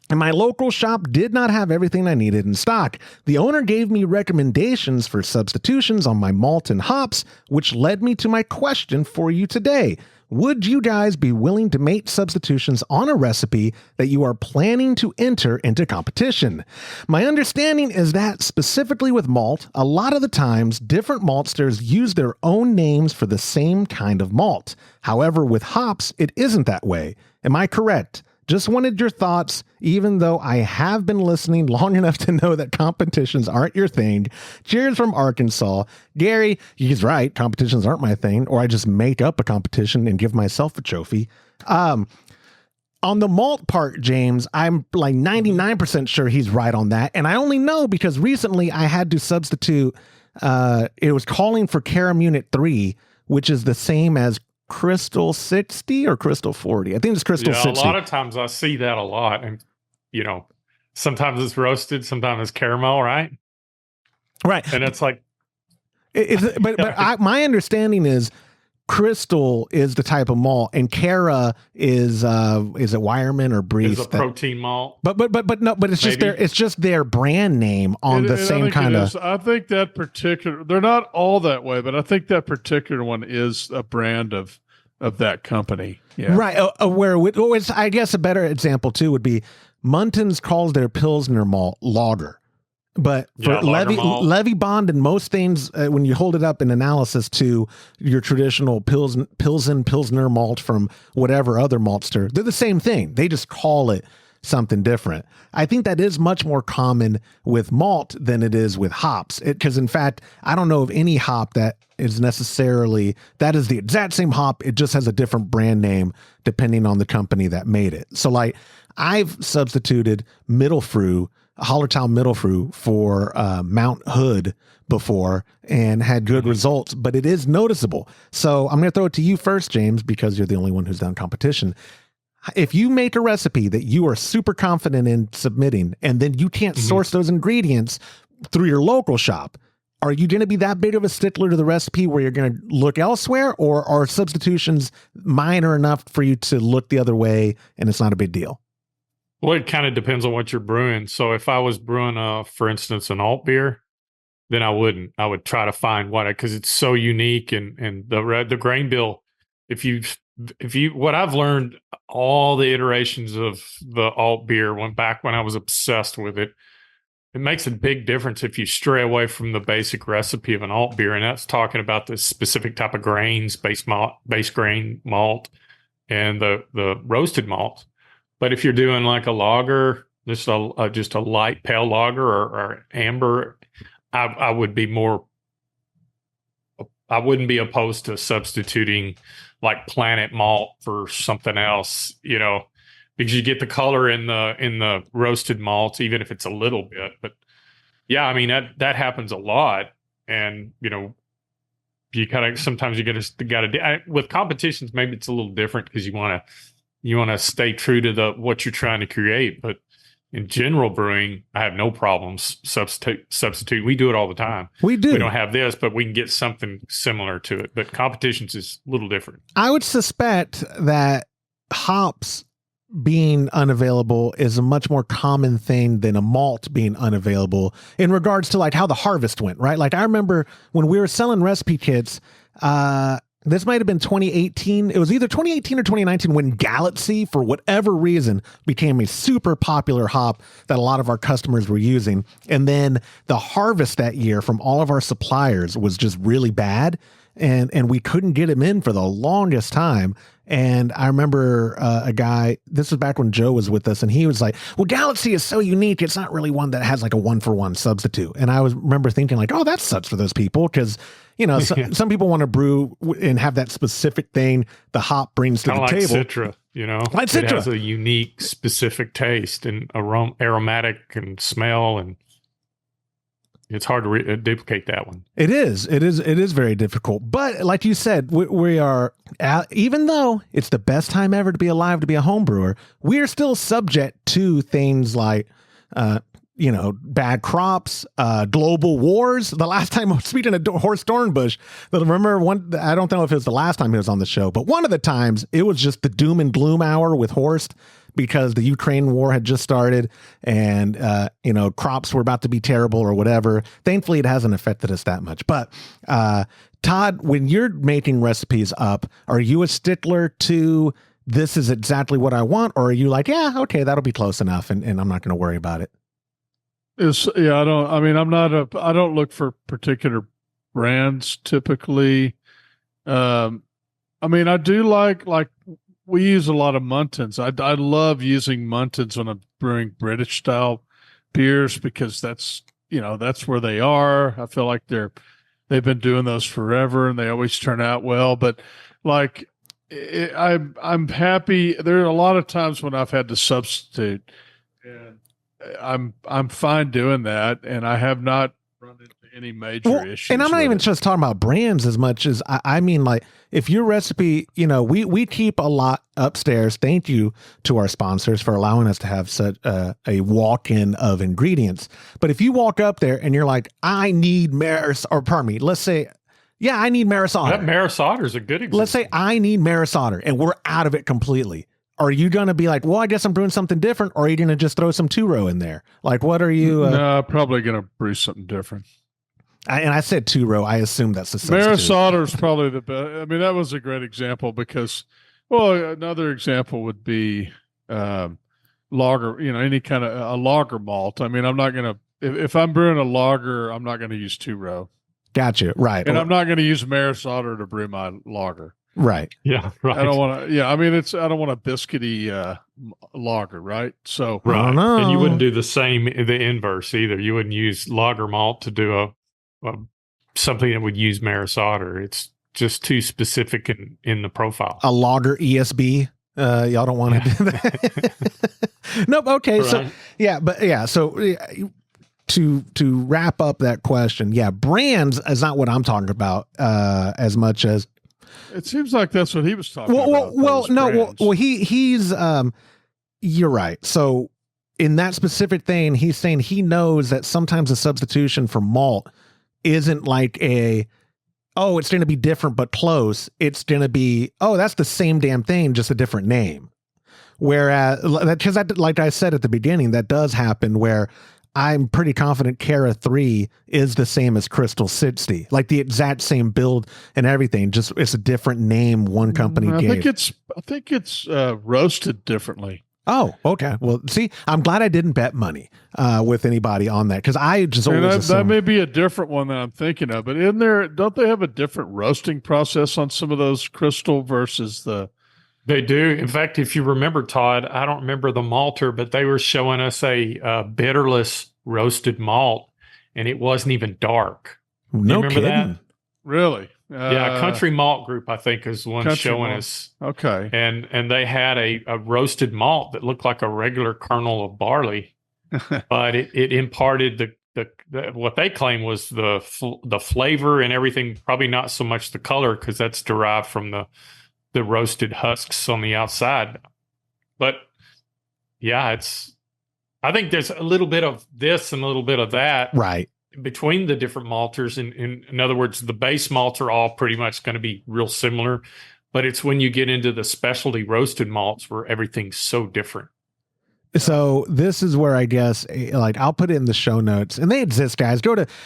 Speaker 6: and my local shop did not have everything I needed in stock. The owner gave me recommendations for substitutions on my malt and hops, which led me to my question for you today. Would you guys be willing to make substitutions on a recipe that you are planning to enter into competition? My understanding is that specifically with malt, a lot of the times different maltsters use their own names for the same kind of malt. However, with hops, it isn't that way. Am I correct? Just wanted your thoughts, even though I have been listening long enough to know that competitions aren't your thing. Cheers from Arkansas." Gary, he's right. Competitions aren't my thing, or I just make up a competition and give myself a trophy. On the malt part, James, I'm like 99% sure he's right on that. And I only know because recently I had to substitute, it was calling for Caram Unit 3, which is the same as Crystal 60 or Crystal 40. I think it's Crystal 60.
Speaker 4: A lot of times I see that a lot. And, sometimes it's roasted, sometimes it's caramel, right?
Speaker 6: Right.
Speaker 4: And it's like.
Speaker 6: My understanding is Crystal is the type of malt, and Cara is it Wireman or Brief?
Speaker 4: Is a protein malt.
Speaker 6: But it's just their brand name on the same kind of.
Speaker 3: I think that particular, they're not all that way, but I think that particular one is a brand of that company. Yeah.
Speaker 6: Right. I guess a better example too would be Muntins calls their Pilsner malt lager. But for Levy Bond and most things, when you hold it up in analysis to your traditional Pilsner malt from whatever other maltster, they're the same thing. They just call it something different. I think that is much more common with malt than it is with hops. Because in fact, I don't know of any hop that is necessarily, that is the exact same hop. It just has a different brand name depending on the company that made it. So like I've substituted Hallertau Mittelfru for Mount Hood before and had good results, but it is noticeable. So I'm going to throw it to you first, James, because you're the only one who's done competition. If you make a recipe that you are super confident in submitting, and then you can't source those ingredients through your local shop, are you going to be that big of a stickler to the recipe where you're going to look elsewhere, or are substitutions minor enough for you to look the other way and it's not a big deal?
Speaker 4: Well, it kind of depends on what you're brewing. So if I was brewing, for instance, an alt beer, then I wouldn't. I would try to find because it's so unique, and the grain bill. If you what I've learned, all the iterations of the alt beer when I was obsessed with it. It makes a big difference if you stray away from the basic recipe of an alt beer, and that's talking about the specific type of grains, base grain malt, and the roasted malt. But if you're doing like a lager, just a light pale lager or amber, I wouldn't be opposed to substituting like Planet Malt for something else, because you get the color in the roasted malts, even if it's a little bit. But yeah, I mean that happens a lot, and you sometimes you gotta with competitions. Maybe it's a little different because you want to stay true to what you're trying to create. But in general brewing, I have no problems substitute. We do it all the time.
Speaker 6: We do.
Speaker 4: We don't have this, but we can get something similar to it. But competitions is a little different.
Speaker 6: I would suspect that hops being unavailable is a much more common thing than a malt being unavailable in regards to like how the harvest went, right? Like I remember when we were selling recipe kits, this might have been 2018. It was either 2018 or 2019 when Galaxy, for whatever reason, became a super popular hop that a lot of our customers were using. And then the harvest that year from all of our suppliers was just really bad. And we couldn't get him in for the longest time. And I remember a guy, this was back when Joe was with us, and he was like, well, Galaxy is so unique. It's not really one that has like a 1-for-1 substitute. And I remember thinking like, oh, that sucks for those people. Cause some people want to brew and have that specific thing the hop brings to the table.
Speaker 4: Citra,
Speaker 6: like Citra.
Speaker 4: It has a unique specific taste and aromatic and smell, and it's hard to duplicate that one.
Speaker 6: It is very difficult. But like you said, we are, even though it's the best time ever to be alive to be a home brewer, we are still subject to things like, bad crops, global wars. The last time, speaking of Horst Dornbush, remember I don't know if it was the last time he was on the show, but one of the times it was just the doom and gloom hour with Horst, because the Ukraine war had just started and, crops were about to be terrible or whatever. Thankfully, it hasn't affected us that much. But Todd, when you're making recipes up, are you a stickler to this is exactly what I want? Or are you like, yeah, okay, that'll be close enough and I'm not going to worry about it?
Speaker 3: I don't look for particular brands typically. I do like we use a lot of Muntins. I love using Muntins when I'm brewing British style beers because that's where they are. I feel like they've been doing those forever and they always turn out well. But like I'm happy. There are a lot of times when I've had to substitute, and I'm fine doing that, and I have not run into any major issues.
Speaker 6: And I'm not even just talking about brands as much as I mean, like if your recipe, we keep a lot upstairs. Thank you to our sponsors for allowing us to have such a walk-in of ingredients. But if you walk up there and you're like, I need let's say, yeah, I need Maris Otter.
Speaker 4: That Maris Otter is a good example.
Speaker 6: Let's say I need Maris Otter and we're out of it completely. Are you going to be like, well, I guess I'm brewing something different, or are you going to just throw some two-row in there? Like, what are you?
Speaker 3: No, probably going to brew something different.
Speaker 6: I said two-row. I assume that's the substitute.
Speaker 3: Maris Otter is probably the best. I mean, that was a great example because, another example would be lager, any kind of a lager malt. I mean, I'm not going to, if I'm brewing a lager, I'm not going to use two-row.
Speaker 6: Gotcha. Right.
Speaker 3: And I'm not going to use Maris Otter to brew my lager.
Speaker 6: Right.
Speaker 4: Yeah. Right.
Speaker 3: I don't want to. Yeah. I mean, I don't want a biscuity lager, right? So
Speaker 4: right. And you wouldn't do the inverse either. You wouldn't use lager malt to do something that would use Maris Otter. It's just too specific in the profile.
Speaker 6: A lager ESB. Y'all don't want to do that. Nope. Okay. Right. So yeah, but yeah. So to wrap up that question, yeah, brands is not what I'm talking about as much as.
Speaker 3: It seems like that's what he was talking about.
Speaker 6: He's you're right. So in that specific thing, he's saying he knows that sometimes a substitution for malt isn't like it's going to be different but close. It's going to be, that's the same damn thing, just a different name. Whereas, because like I said at the beginning, that does happen where I'm pretty confident Cara 3 is the same as Crystal 60, like the exact same build and everything. Just it's a different name one company gave.
Speaker 3: I think it's roasted differently.
Speaker 6: Oh, okay. Well, see, I'm glad I didn't bet money with anybody on that because I just always
Speaker 3: that may be a different one that I'm thinking of. But don't they have a different roasting process on some of those Crystal versus the?
Speaker 4: They do. In fact, if you remember, Todd, I don't remember the malter, but they were showing us a bitterless roasted malt, and it wasn't even dark.
Speaker 6: No
Speaker 4: remember
Speaker 6: kidding.
Speaker 4: That?
Speaker 3: Really?
Speaker 4: Yeah, Country Malt Group, I think, is one showing
Speaker 3: Malt.
Speaker 4: us.
Speaker 3: Okay.
Speaker 4: And they had a roasted malt that looked like a regular kernel of barley, but it imparted the what they claim was the flavor and everything. Probably not so much the color because that's derived from the roasted husks on the outside. But yeah, I think there's a little bit of this and a little bit of that
Speaker 6: right
Speaker 4: between the different malters. In other words, the base malts are all pretty much going to be real similar, but it's when you get into the specialty roasted malts where everything's so different.
Speaker 6: So this is where I guess, like, I'll put it in the show notes, and they exist, guys.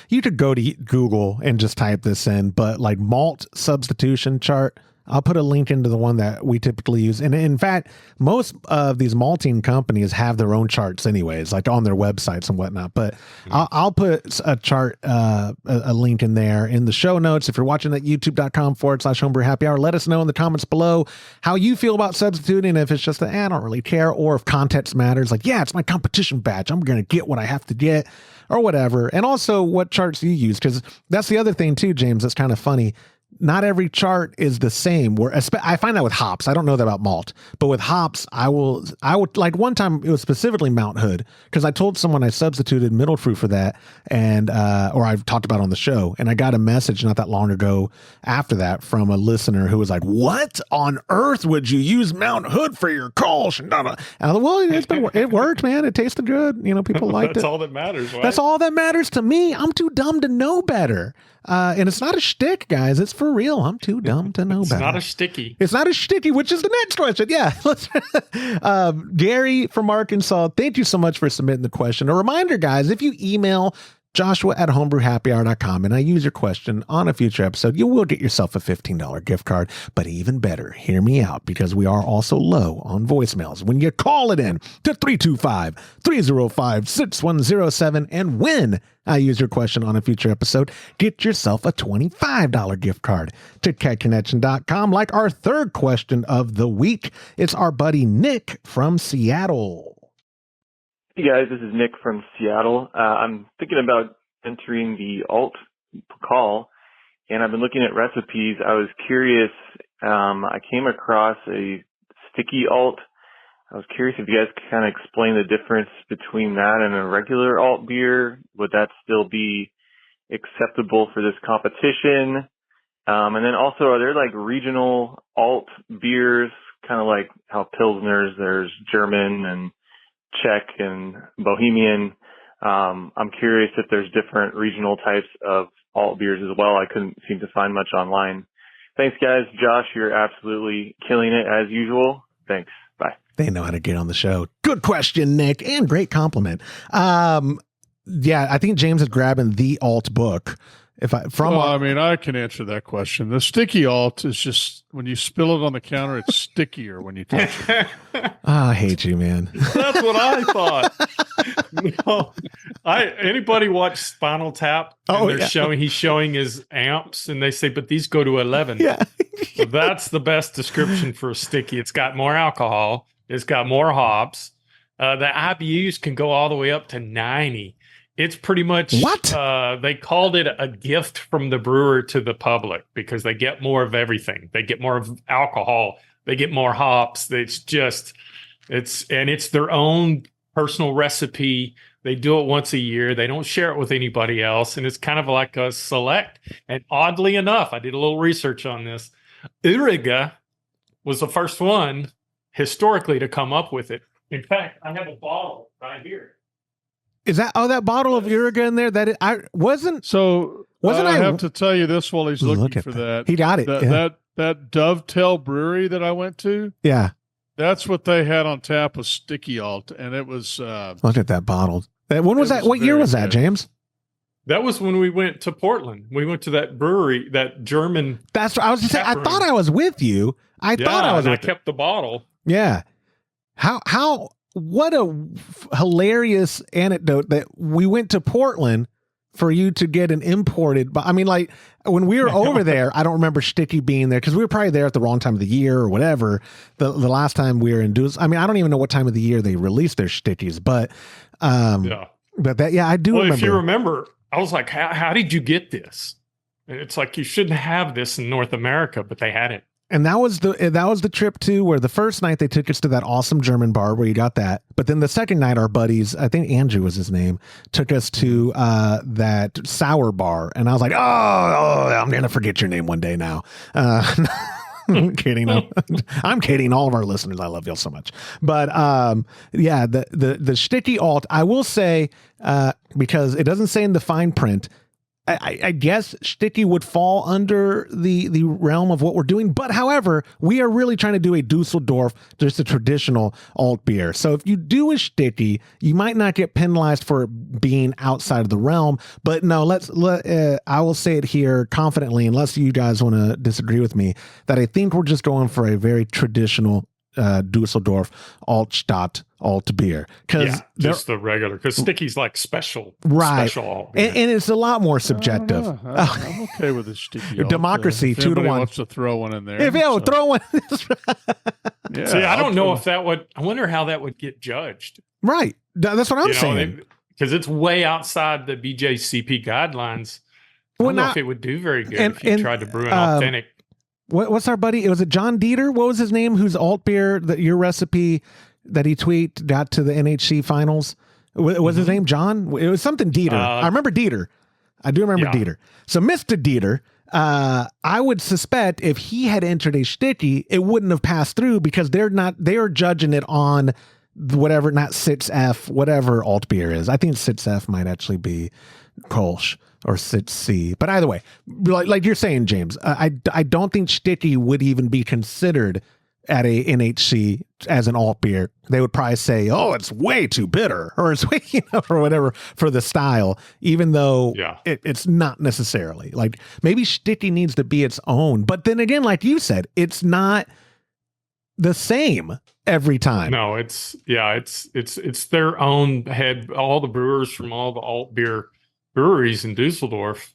Speaker 6: You could go to Google and just type this in, but like malt substitution chart, I'll put a link into the one that we typically use. And in fact, most of these malting companies have their own charts anyways, like on their websites and whatnot. But I'll put a chart, a link in there in the show notes. If you're watching at youtube.com/homebrew happy hour, let us know in the comments below how you feel about substituting. If it's just I don't really care, or if context matters, like, yeah, it's my competition badge, I'm going to get what I have to get or whatever. And also what charts you use, because that's the other thing too, James, that's kind of funny. Not every chart is the same. I find that with hops. I don't know that about malt, but with hops, I would like one time it was specifically Mount Hood because I told someone I substituted middle fruit for that, and or I've talked about on the show, and I got a message not that long ago after that from a listener who was like, "What on earth would you use Mount Hood for your Kolsch?" And I was like, "Well, it worked, man. It tasted good. You know, people liked it.
Speaker 4: That's all that matters. Right?
Speaker 6: That's all that matters to me. I'm too dumb to know better." And it's not a shtick, guys. It's for real. I'm too dumb to know better.
Speaker 4: It's not a sticky.
Speaker 6: It's not a sticky, which is the next question. Yeah. Gary from Arkansas, thank you so much for submitting the question. A reminder, guys, if you email Joshua@homebrewhappyhour.com and I use your question on a future episode, you will get yourself a $15 gift card. But even better, hear me out, because we are also low on voicemails. When you call it in to 325-305-6107, and when I use your question on a future episode, get yourself a $25 gift card to catconnection.com. Like our third question of the week, it's our buddy Nick from Seattle.
Speaker 7: Hey guys, this is Nick from Seattle. I'm thinking about entering the Alt-Pokal, and I've been looking at recipes. I was curious, I came across a sticky alt. I was curious if you guys could kind of explain the difference between that and a regular alt beer. Would that still be acceptable for this competition? And then also, are there like regional alt beers, kind of like how Pilsners, there's German and Czech and Bohemian. I'm curious if there's different regional types of alt beers as well. I couldn't seem to find much online. Thanks, guys. Josh, you're absolutely killing it as usual. Thanks. Bye.
Speaker 6: They know how to get on the show. Good question, Nick, and great compliment. Yeah, I think James is grabbing the alt book.
Speaker 3: I mean, I can answer that question. The sticky alt is just when you spill it on the counter, it's stickier when you touch it.
Speaker 6: I hate you, man.
Speaker 4: That's what I thought. No, anybody watch Spinal Tap? And he's showing his amps, and they say, but these go to 11.
Speaker 6: Yeah.
Speaker 4: So that's the best description for a sticky. It's got more alcohol. It's got more hops. The IBUs can go all the way up to 90. It's pretty much
Speaker 6: what
Speaker 4: they called it a gift from the brewer to the public because they get more of everything. They get more of alcohol. They get more hops. It's their own personal recipe. They do it once a year. They don't share it with anybody else. And it's kind of like a select. And oddly enough, I did a little research on this. Uriga was the first one historically to come up with it. In fact, I have a bottle right here.
Speaker 6: Is that that bottle of Uriga in there? I wasn't.
Speaker 3: So I have to tell you this while he's looking for that.
Speaker 6: He got it.
Speaker 3: That Dovetail Brewery that I went to.
Speaker 6: Yeah.
Speaker 3: That's what they had on tap was Sticky Alt, and it was.
Speaker 6: Look at that bottle. When was that? What year was that, James?
Speaker 4: That was when we went to Portland. We went to that brewery, that German.
Speaker 6: That's what I was just saying. I thought I was with you. I
Speaker 4: kept the bottle.
Speaker 6: Yeah. What a hilarious anecdote that we went to Portland for you to get an imported. But I mean, like when we were over there, I don't remember Sticky being there because we were probably there at the wrong time of the year or whatever. The last time we were in I mean, I don't even know what time of the year they released their Stickies, but but I do remember.
Speaker 4: If you remember, I was like, how did you get this? It's like you shouldn't have this in North America, but they had it.
Speaker 6: And that was the trip too, where the first night they took us to that awesome German bar where you got that. But then the second night, our buddies, I think Andrew was his name, took us to that sour bar. And I was like, oh, I'm going to forget your name one day now. I'm kidding. I'm kidding. All of our listeners, I love y'all so much. But the Sticky Alt, I will say, because it doesn't say in the fine print, I guess Sticky would fall under the realm of what we're doing. But however, we are really trying to do a Dusseldorf, just a traditional alt beer. So if you do a Sticky, you might not get penalized for it being outside of the realm. But no, I will say it here confidently, unless you guys want to disagree with me, that I think we're just going for a very traditional Dusseldorf Altstadt alt beer, because
Speaker 4: just the regular, because Sticky's like special alt
Speaker 6: beer. And it's a lot more subjective.
Speaker 3: I'm okay with the Sticky alt.
Speaker 6: Democracy 2-1.
Speaker 3: Wants to throw one in there?
Speaker 6: Throw one.
Speaker 4: See, I don't know if that would. I wonder how that would get judged.
Speaker 6: Right, that's what I'm saying.
Speaker 4: Because it's way outside the BJCP guidelines. I don't know if it would do very good if you tried to brew an authentic.
Speaker 6: What's our buddy? Was it John Dieter? What was his name? Whose alt beer that your recipe that he got to the NHC finals? Was his name John? It was something Dieter. I remember Dieter. I do remember Dieter. So Mr. Dieter, I would suspect if he had entered a Sticky, it wouldn't have passed through because they are judging it on whatever, not 6F, whatever alt beer is. I think 6F might actually be Kolsch or 6C. But either way, like you're saying, James, I don't think Sticky would even be considered at a NHC as an alt beer. They would probably say, oh, it's way too bitter, or it's way, or whatever for the style, even though it's not necessarily. Like maybe Sticky needs to be its own. But then again, like you said, it's not the same every time.
Speaker 4: No, it's their own head. All the brewers from all the alt beer breweries in Dusseldorf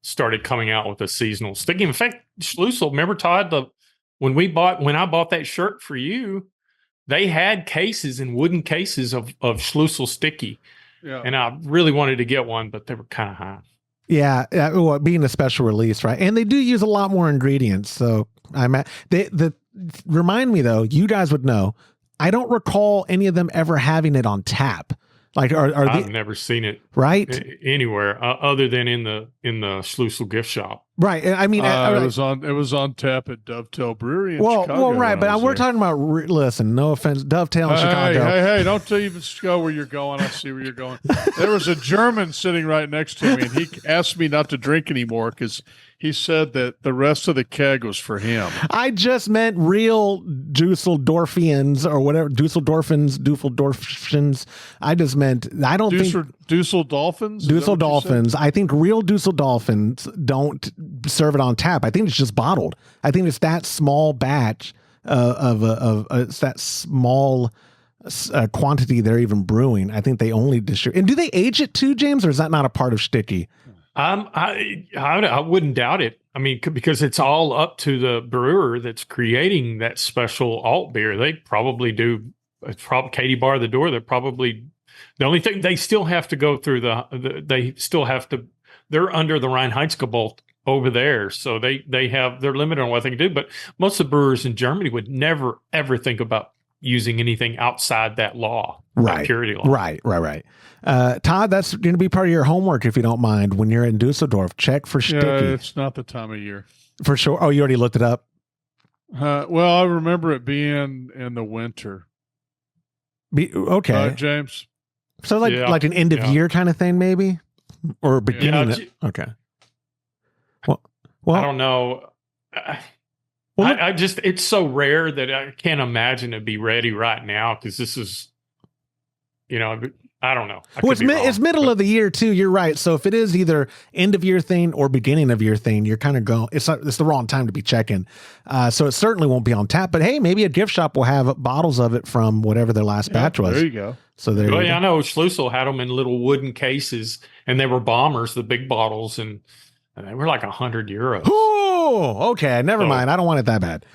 Speaker 4: started coming out with a seasonal Sticky. In fact, Schlussel, remember Todd, when I bought that shirt for you, they had cases and wooden cases of Schlussel Sticky. Yeah. And I really wanted to get one, but they were kind of high.
Speaker 6: Yeah, well, being a special release, right? And they do use a lot more ingredients. So remind me though, you guys would know, I don't recall any of them ever having it on tap. Like,
Speaker 4: I've never seen it anywhere other than in the Schlussel gift shop.
Speaker 6: Right. I mean,
Speaker 3: it was on tap at Dovetail Brewery in Chicago.
Speaker 6: Well, right. But we're talking about, listen, no offense, Dovetail in Chicago.
Speaker 3: Hey, don't even go where you're going. I see where you're going. There was a German sitting right next to me, and he asked me not to drink anymore because he said that the rest of the keg was for him.
Speaker 6: I just meant real Dusseldorfians or whatever, Dusseldorfians. I just meant, I don't think...
Speaker 3: Dusseldolphins?
Speaker 6: I think real Dusseldolphins don't serve it on tap. I think it's just bottled. I think it's that small batch it's that small quantity they're even brewing. I think they only distribute. And do they age it too, James, or is that not a part of Sticky?
Speaker 4: I wouldn't doubt it. I mean, because it's all up to the brewer that's creating that special alt beer. They probably do. It's probably Katie bar the door. They're probably the only thing they still have to go through they're under the Reinheitsgebot over there. So they're limited on what they can do. But most of the brewers in Germany would never, ever think about using anything outside that law, that purity law.
Speaker 6: Right. Todd, that's going to be part of your homework, if you don't mind, when you're in Dusseldorf. Check for Sticky.
Speaker 3: Yeah, it's not the time of year.
Speaker 6: For sure. Oh, you already looked it up?
Speaker 3: Well, I remember it being in the winter.
Speaker 6: Okay.
Speaker 3: James?
Speaker 6: So like an end of year kind of thing, maybe? Or beginning? Okay. Well,
Speaker 4: I don't know. I just, it's so rare that I can't imagine it'd be ready right now because this is, I don't know.
Speaker 6: It's middle of the year too. You're right. So if it is either end of year thing or beginning of year thing, you're kind of going. It's the wrong time to be checking. So it certainly won't be on tap. But hey, maybe a gift shop will have bottles of it from whatever their last batch was.
Speaker 3: There you go.
Speaker 6: So there.
Speaker 4: Well, I know Schlussel had them in little wooden cases, and they were bombers, the big bottles, and they were like €100.
Speaker 6: Oh, okay. Never mind. I don't want it that bad.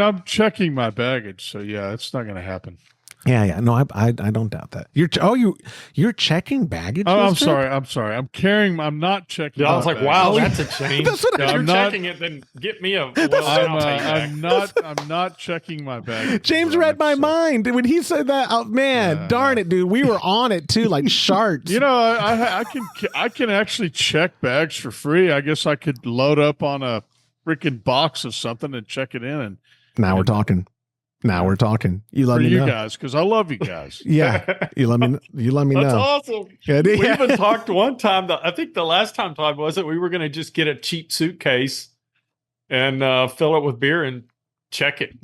Speaker 3: I'm checking my baggage, so yeah, it's not going to happen.
Speaker 6: Yeah. No, I don't doubt that. You're checking baggage.
Speaker 3: Oh, I'm sorry. I'm carrying. I'm not checking.
Speaker 4: I was like,
Speaker 3: baggage.
Speaker 4: wow, that's a change.
Speaker 6: That's what
Speaker 4: You're checking it, then get me a.
Speaker 3: I'm not checking my baggage.
Speaker 6: James read my mind when he said that. Oh man, darn it, dude. We were on it too, like sharks.
Speaker 3: I can actually check bags for free. I guess I could load up on a freaking box of something and check it in. And
Speaker 6: now we're talking. You let me know,
Speaker 3: guys, because I love you guys.
Speaker 6: Yeah, you let me know.
Speaker 4: That's awesome.
Speaker 6: Yeah.
Speaker 4: We even talked one time. I think the last time, Todd, was it? We were going to just get a cheap suitcase and fill it with beer and check it.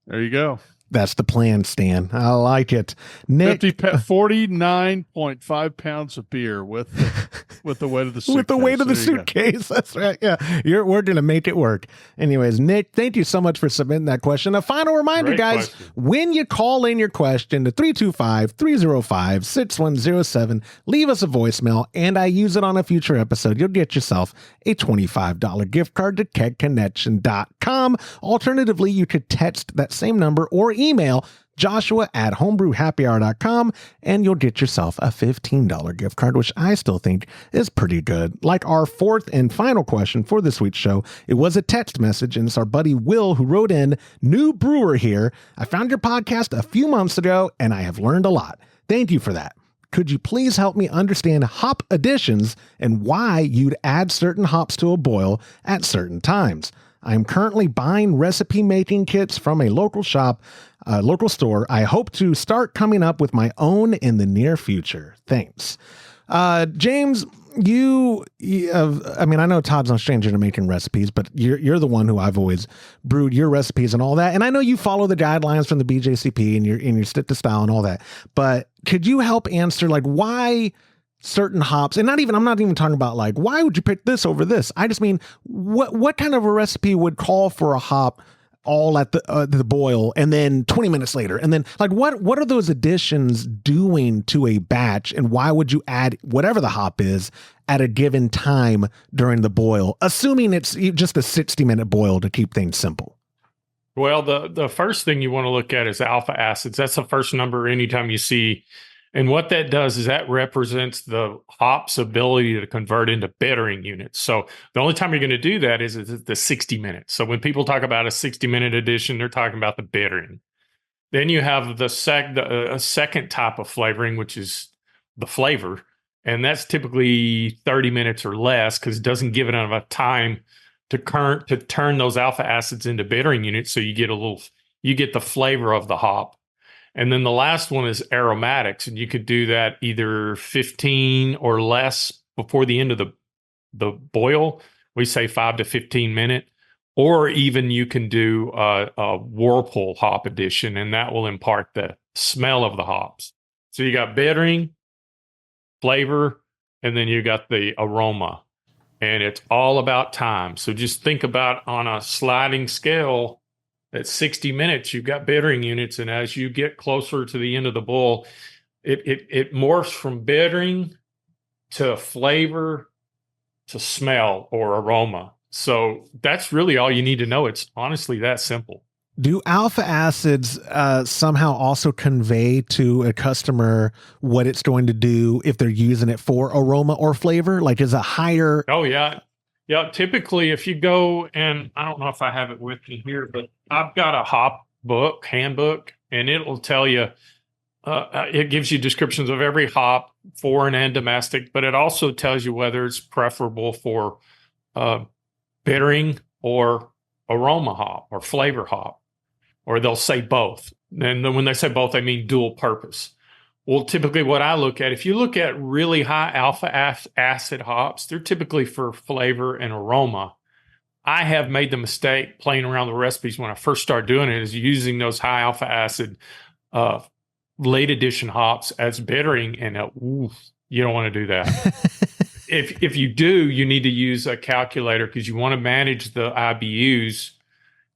Speaker 3: There you go.
Speaker 6: That's the plan, Stan. I like it. Nick,
Speaker 3: 49.5 pounds of beer with the weight of the suitcase.
Speaker 6: With the weight of the suitcase. That's right. Yeah. We're going to make it work. Anyways, Nick, thank you so much for submitting that question. A final reminder, guys, when you call in your question to 325-305-6107, leave us a voicemail and I use it on a future episode. You'll get yourself a $25 gift card to kegconnection.com. Alternatively, you could text that same number or email joshua@homebrewhappyhour.com and you'll get yourself a $15 gift card, which I still think is pretty good. Like our fourth and final question for this week's show, it was a text message and it's our buddy Will who wrote in, "New brewer here. I found your podcast a few months ago and I have learned a lot. Thank you for that. Could you please help me understand hop additions and why you'd add certain hops to a boil at certain times? I'm currently buying recipe making kits from a local shop, local store. I hope to start coming up with my own in the near future. Thanks." James, I know Todd's no stranger to making recipes, but you're the one who I've always brewed your recipes and all that. And I know you follow the guidelines from the BJCP and your stick to style and all that, but could you help answer like why certain hops, and I'm not even talking about like, why would you pick this over this? I just mean, what kind of a recipe would call for a hop all at the boil and then 20 minutes later? And then like, what are those additions doing to a batch? And why would you add whatever the hop is at a given time during the boil, assuming it's just a 60-minute boil to keep things simple?
Speaker 4: Well, the first thing you want to look at is alpha acids. That's the first number anytime you see. And what that does is that represents the hop's ability to convert into bittering units. So the only time you're going to do that is at the 60 minutes. So when people talk about a 60-minute addition, they're talking about the bittering. Then you have a second type of flavoring, which is the flavor. And that's typically 30 minutes or less because it doesn't give it enough time to turn those alpha acids into bittering units. So you get the flavor of the hop. And then the last one is aromatics, and you could do that either 15 or less before the end of the boil. We say 5 to 15 minute, or even you can do a whirlpool hop addition, and that will impart the smell of the hops. So you got bittering, flavor, and then you got the aroma, and it's all about time. So just think about on a sliding scale. At 60 minutes, you've got bittering units, and as you get closer to the end of the boil, it morphs from bittering to flavor to smell or aroma. So that's really all you need to know. It's honestly that simple.
Speaker 6: Do alpha acids somehow also convey to a customer what it's going to do if they're using it for aroma or flavor? Like, is a higher?
Speaker 4: Oh, yeah. Yeah, typically if you go, and I don't know if I have it with me here, but I've got a hop handbook, and it will tell you, it gives you descriptions of every hop, foreign and domestic, but it also tells you whether it's preferable for bittering or aroma hop or flavor hop, or they'll say both. And then when they say both, they mean dual purpose. Well, typically what I look at, if you look at really high alpha acid hops, they're typically for flavor and aroma. I have made the mistake playing around the recipes when I first started doing it is using those high alpha acid late edition hops as bittering, and you don't want to do that. If you do, you need to use a calculator because you want to manage the IBUs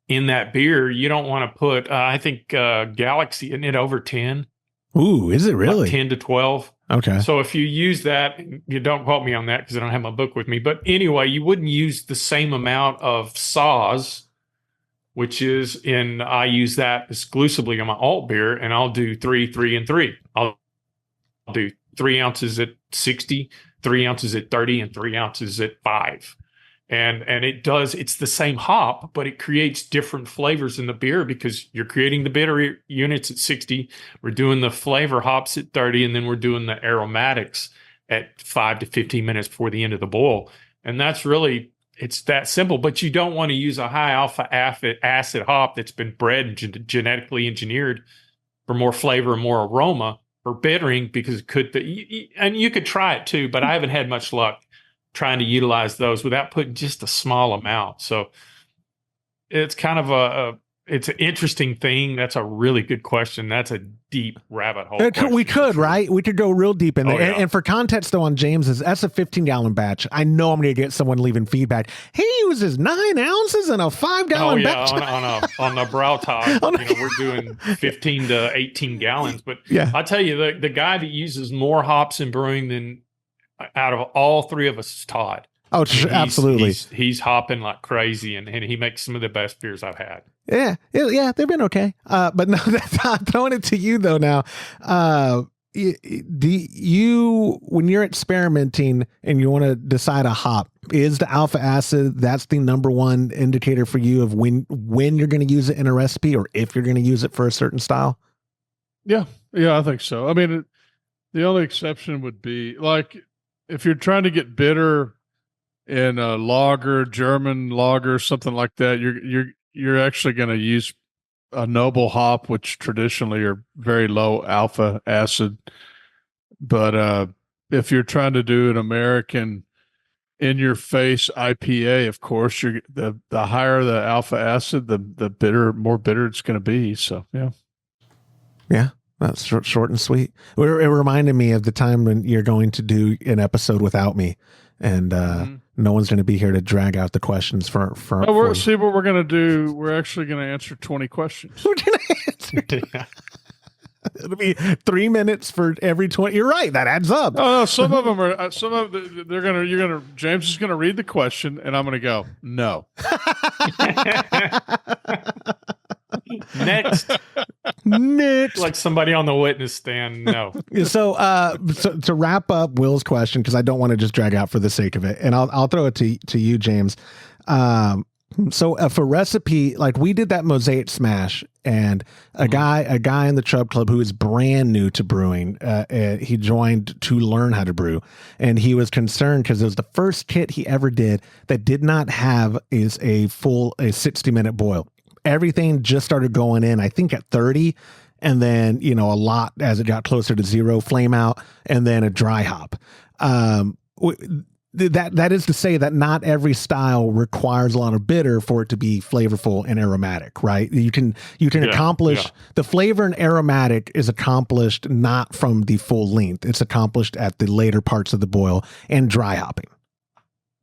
Speaker 4: in that beer. You don't want to put, I think Galaxy, isn't it over 10?
Speaker 6: Ooh, is it really?
Speaker 4: Like 10 to 12.
Speaker 6: Okay.
Speaker 4: So if you use that, you don't quote me on that because I don't have my book with me. But anyway, you wouldn't use the same amount of Saaz, which is I use that exclusively on my alt beer, and I'll do 3, 3, and 3. I'll do 3 ounces at 60, 3 ounces at 30, and 3 ounces at 5. And it's the same hop, but it creates different flavors in the beer because you're creating the bitter units at 60. We're doing the flavor hops at 30, and then we're doing the aromatics at 5 to 15 minutes before the end of the boil. And that's really, it's that simple, but you don't want to use a high alpha acid hop that's been bred and genetically engineered for more flavor and more aroma or bittering because it could be, and you could try it too, but I haven't had much luck trying to utilize those without putting just a small amount. So it's kind of it's an interesting thing. That's a really good question. That's a deep rabbit hole.
Speaker 6: We could, right? We could go real deep in there.
Speaker 4: Yeah.
Speaker 6: And for context, though, on James's, that's a 15-gallon batch. I know I'm going to get someone leaving feedback. He uses 9 ounces in a 5-gallon batch.
Speaker 4: on the Brautag, we're doing 15 to 18 gallons. But I tell you, the guy that uses more hops in brewing than out of all 3 of us is Todd.
Speaker 6: Oh, absolutely.
Speaker 4: He's hopping like crazy, and he makes some of the best beers I've had.
Speaker 6: Yeah, they've been okay. But no, I'm throwing it to you though now. Do you, when you're experimenting and you want to decide a hop, is the alpha acid, that's the number one indicator for you of when you're going to use it in a recipe or if you're going to use it for a certain style?
Speaker 3: Yeah, I think so. I mean, the only exception would be like if you're trying to get bitter in a lager, German lager, something like that, you're actually going to use a noble hop, which traditionally are very low alpha acid. But if you're trying to do an American in your face IPA, of course, the higher the alpha acid, the more bitter it's going to be. So
Speaker 6: yeah. That's short and sweet. It reminded me of the time when you're going to do an episode without me, and no one's going to be here to drag out the questions for
Speaker 3: see what we're going to do. We're actually going to answer 20 questions. We're going to answer.
Speaker 6: It'll be 3 minutes for every 20. You're right. That adds up.
Speaker 3: Oh, no, some of them are. James is going to read the question, and I'm going to go no.
Speaker 4: Next, like somebody on the witness stand. No.
Speaker 6: So to wrap up Will's question, because I don't want to just drag out for the sake of it, and I'll throw it to you, James. So for recipe, like we did that mosaic smash, and a guy in the Chub Club who is brand new to brewing, he joined to learn how to brew, and he was concerned because it was the first kit he ever did that did not have a 60-minute boil. Everything just started going in, I think at 30, and then, a lot as it got closer to 0, flame out, and then a dry hop. That is to say that not every style requires a lot of bitter for it to be flavorful and aromatic, right? You can accomplish the flavor and aromatic is accomplished not from the full length. It's accomplished at the later parts of the boil and dry hopping.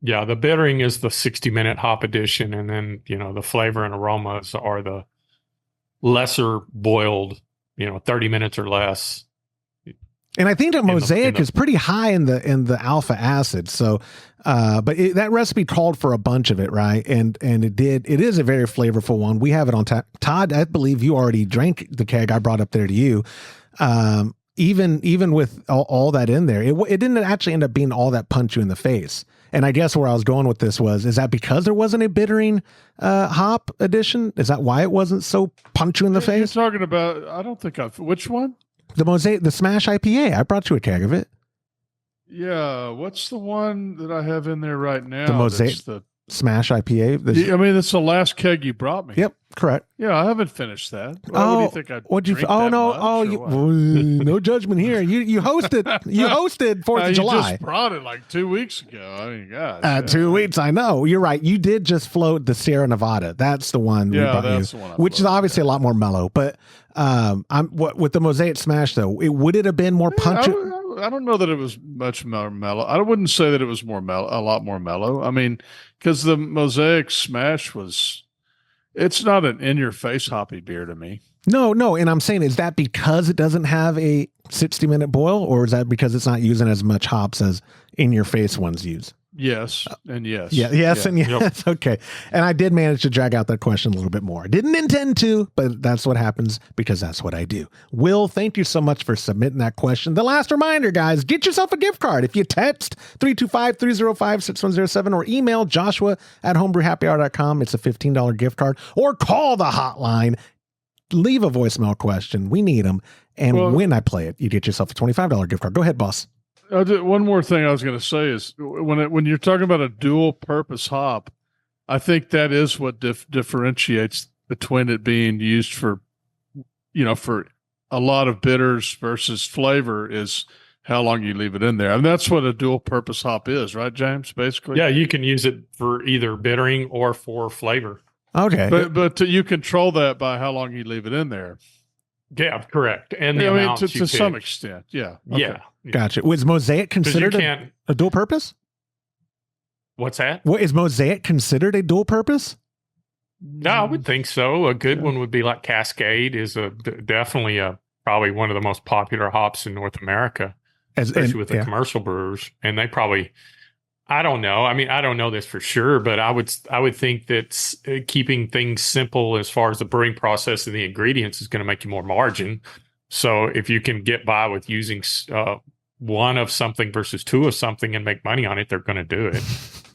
Speaker 4: Yeah, the bittering is the 60-minute hop addition, and then, the flavor and aromas are the lesser boiled, 30 minutes or less.
Speaker 6: And I think that mosaic is pretty high in the alpha acid. So, but that recipe called for a bunch of it, right? And it did. It is a very flavorful one. We have it on tap. Todd, I believe you already drank the keg I brought up there to you. Even with all that in there, it didn't actually end up being all that punch you in the face. And I guess where I was going with this is that because there wasn't a bittering hop addition? Is that why it wasn't so punch you in the face?
Speaker 3: You're talking about, I don't think which one?
Speaker 6: The Smash IPA. I brought you a keg of it.
Speaker 3: Yeah. What's the one that I have in there right now?
Speaker 6: The Mosaic.
Speaker 3: The
Speaker 6: Smash IPA.
Speaker 3: I mean, it's the last keg you brought me.
Speaker 6: Yep, correct.
Speaker 3: Yeah, I haven't finished that. What do you think I
Speaker 6: what'd you?
Speaker 3: drink
Speaker 6: Oh
Speaker 3: that
Speaker 6: no!
Speaker 3: much,
Speaker 6: Oh, no judgment here. You hosted. You hosted 4th of July.
Speaker 3: You just brought it like 2 weeks ago. I mean, gosh.
Speaker 6: 2 weeks. I know. You're right. You did just float the Sierra Nevada. That's the one.
Speaker 3: Yeah, that's the one.
Speaker 6: Which is obviously a lot more mellow. But with the Mosaic Smash though, would it have been more punchy?
Speaker 3: I don't know that it was much more mellow. I wouldn't say that it was more mellow, a lot more mellow. I mean, because the Mosaic Smash it's not an in-your-face hoppy beer to me.
Speaker 6: No. And I'm saying, is that because it doesn't have a 60-minute boil, or is that because it's not using as much hops as in-your-face ones use?
Speaker 3: Yes, and yes.
Speaker 6: Yes, and yes. Yep. Okay. And I did manage to drag out that question a little bit more. I didn't intend to, but that's what happens because that's what I do. Will, thank you so much for submitting that question. The last reminder, guys, get yourself a gift card. If you text 325-305-6107 or email joshua@homebrewhappyhour.com, it's a $15 gift card, or call the hotline. Leave a voicemail question. We need them. And when I play it, you get yourself a $25 gift card. Go ahead, boss.
Speaker 3: One more thing I was going to say is when you're talking about a dual purpose hop, I think that is what differentiates between it being used for a lot of bitters versus flavor is how long you leave it in there. And that's what a dual purpose hop is, right, James? Basically.
Speaker 4: Yeah, you can use it for either bittering or for flavor.
Speaker 6: Okay.
Speaker 3: But you control that by how long you leave it in there.
Speaker 4: Yeah, correct. And the amount
Speaker 3: to some extent. Yeah. Okay.
Speaker 4: Yeah.
Speaker 6: Gotcha. Was Mosaic considered a dual purpose?
Speaker 4: What's that?
Speaker 6: Is Mosaic considered a dual purpose?
Speaker 4: No, I would think so. A good one would be like Cascade is definitely probably one of the most popular hops in North America, especially with the commercial brewers. And they probably, I don't know. I mean, I don't know this for sure, but I would think that keeping things simple as far as the brewing process and the ingredients is going to make you more margin. So if you can get by with using one of something versus two of something and make money on it, they're going to do it.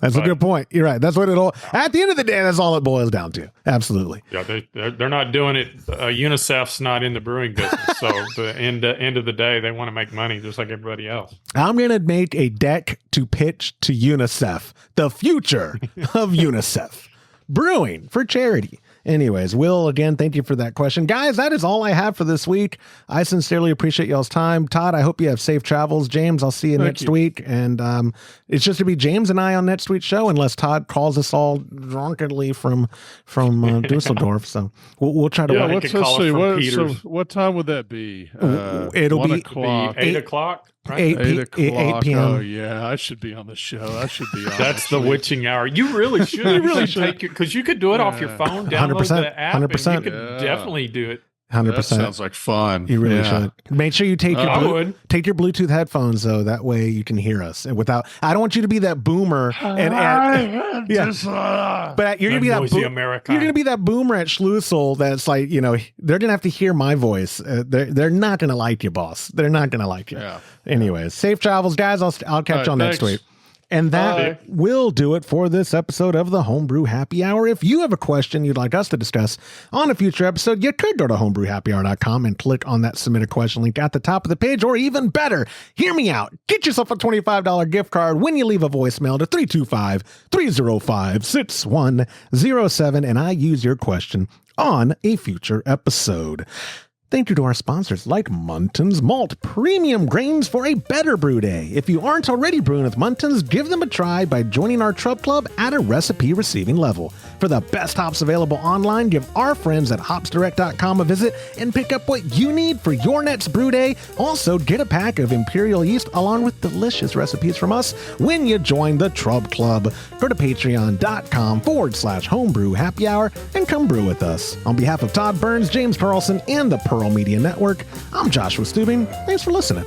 Speaker 6: That's a good point. You're right. That's what at the end of the day, that's all it boils down to. Absolutely.
Speaker 4: Yeah, they're not doing it. UNICEF's not in the brewing business. So the end of the day, they want to make money just like everybody else.
Speaker 6: I'm going to make a deck to pitch to UNICEF, the future of UNICEF. Brewing for charity. Anyways, Will, again, thank you for that question. Guys, that is all I have for this week. I sincerely appreciate y'all's time. Todd, I hope you have safe travels. James, I'll see you next week. And it's just to be James and I on next week's show, unless Todd calls us all drunkenly from Dusseldorf. So we'll try to.
Speaker 4: Yeah,
Speaker 3: let's see. What time would that be?
Speaker 6: It'll be
Speaker 4: 8 o'clock. Right?
Speaker 6: 8 p.m.
Speaker 3: Oh yeah, I should be on the show. I should be on.
Speaker 4: That's the witching hour. You really should. You should take because you could do it off your phone. Download the app.
Speaker 6: 100%.
Speaker 4: You could definitely do it.
Speaker 6: 100%.
Speaker 3: That sounds like fun.
Speaker 6: You really should. Make sure you take your
Speaker 4: take
Speaker 6: your Bluetooth headphones though. That way you can hear us. And I don't want you to be that boomer. But you're gonna be
Speaker 4: American.
Speaker 6: You're gonna be that boomer at Schlussel. That's like they're gonna have to hear my voice. They're not gonna like you, boss. They're not gonna like you.
Speaker 3: Yeah.
Speaker 6: Anyways, safe travels, guys. I'll catch y'all next week. And that will do it for this episode of the Homebrew Happy Hour. If you have a question you'd like us to discuss on a future episode, you could go to homebrewhappyhour.com and click on that submit a question link at the top of the page, or even better, hear me out. Get yourself a $25 gift card when you leave a voicemail to 325-305-6107, and I use your question on a future episode. Thank you to our sponsors like Muntons Malt, premium grains for a better brew day. If you aren't already brewing with Muntons, give them a try by joining our Trub Club at a recipe receiving level. For the best hops available online, give our friends at hopsdirect.com a visit and pick up what you need for your next brew day. Also, get a pack of Imperial yeast along with delicious recipes from us when you join the Trub Club. Go to patreon.com/homebrew happy hour and come brew with us. On behalf of Todd Burns, James Carlson, and the Pearl Media Network, I'm Joshua Stubing. Thanks for listening.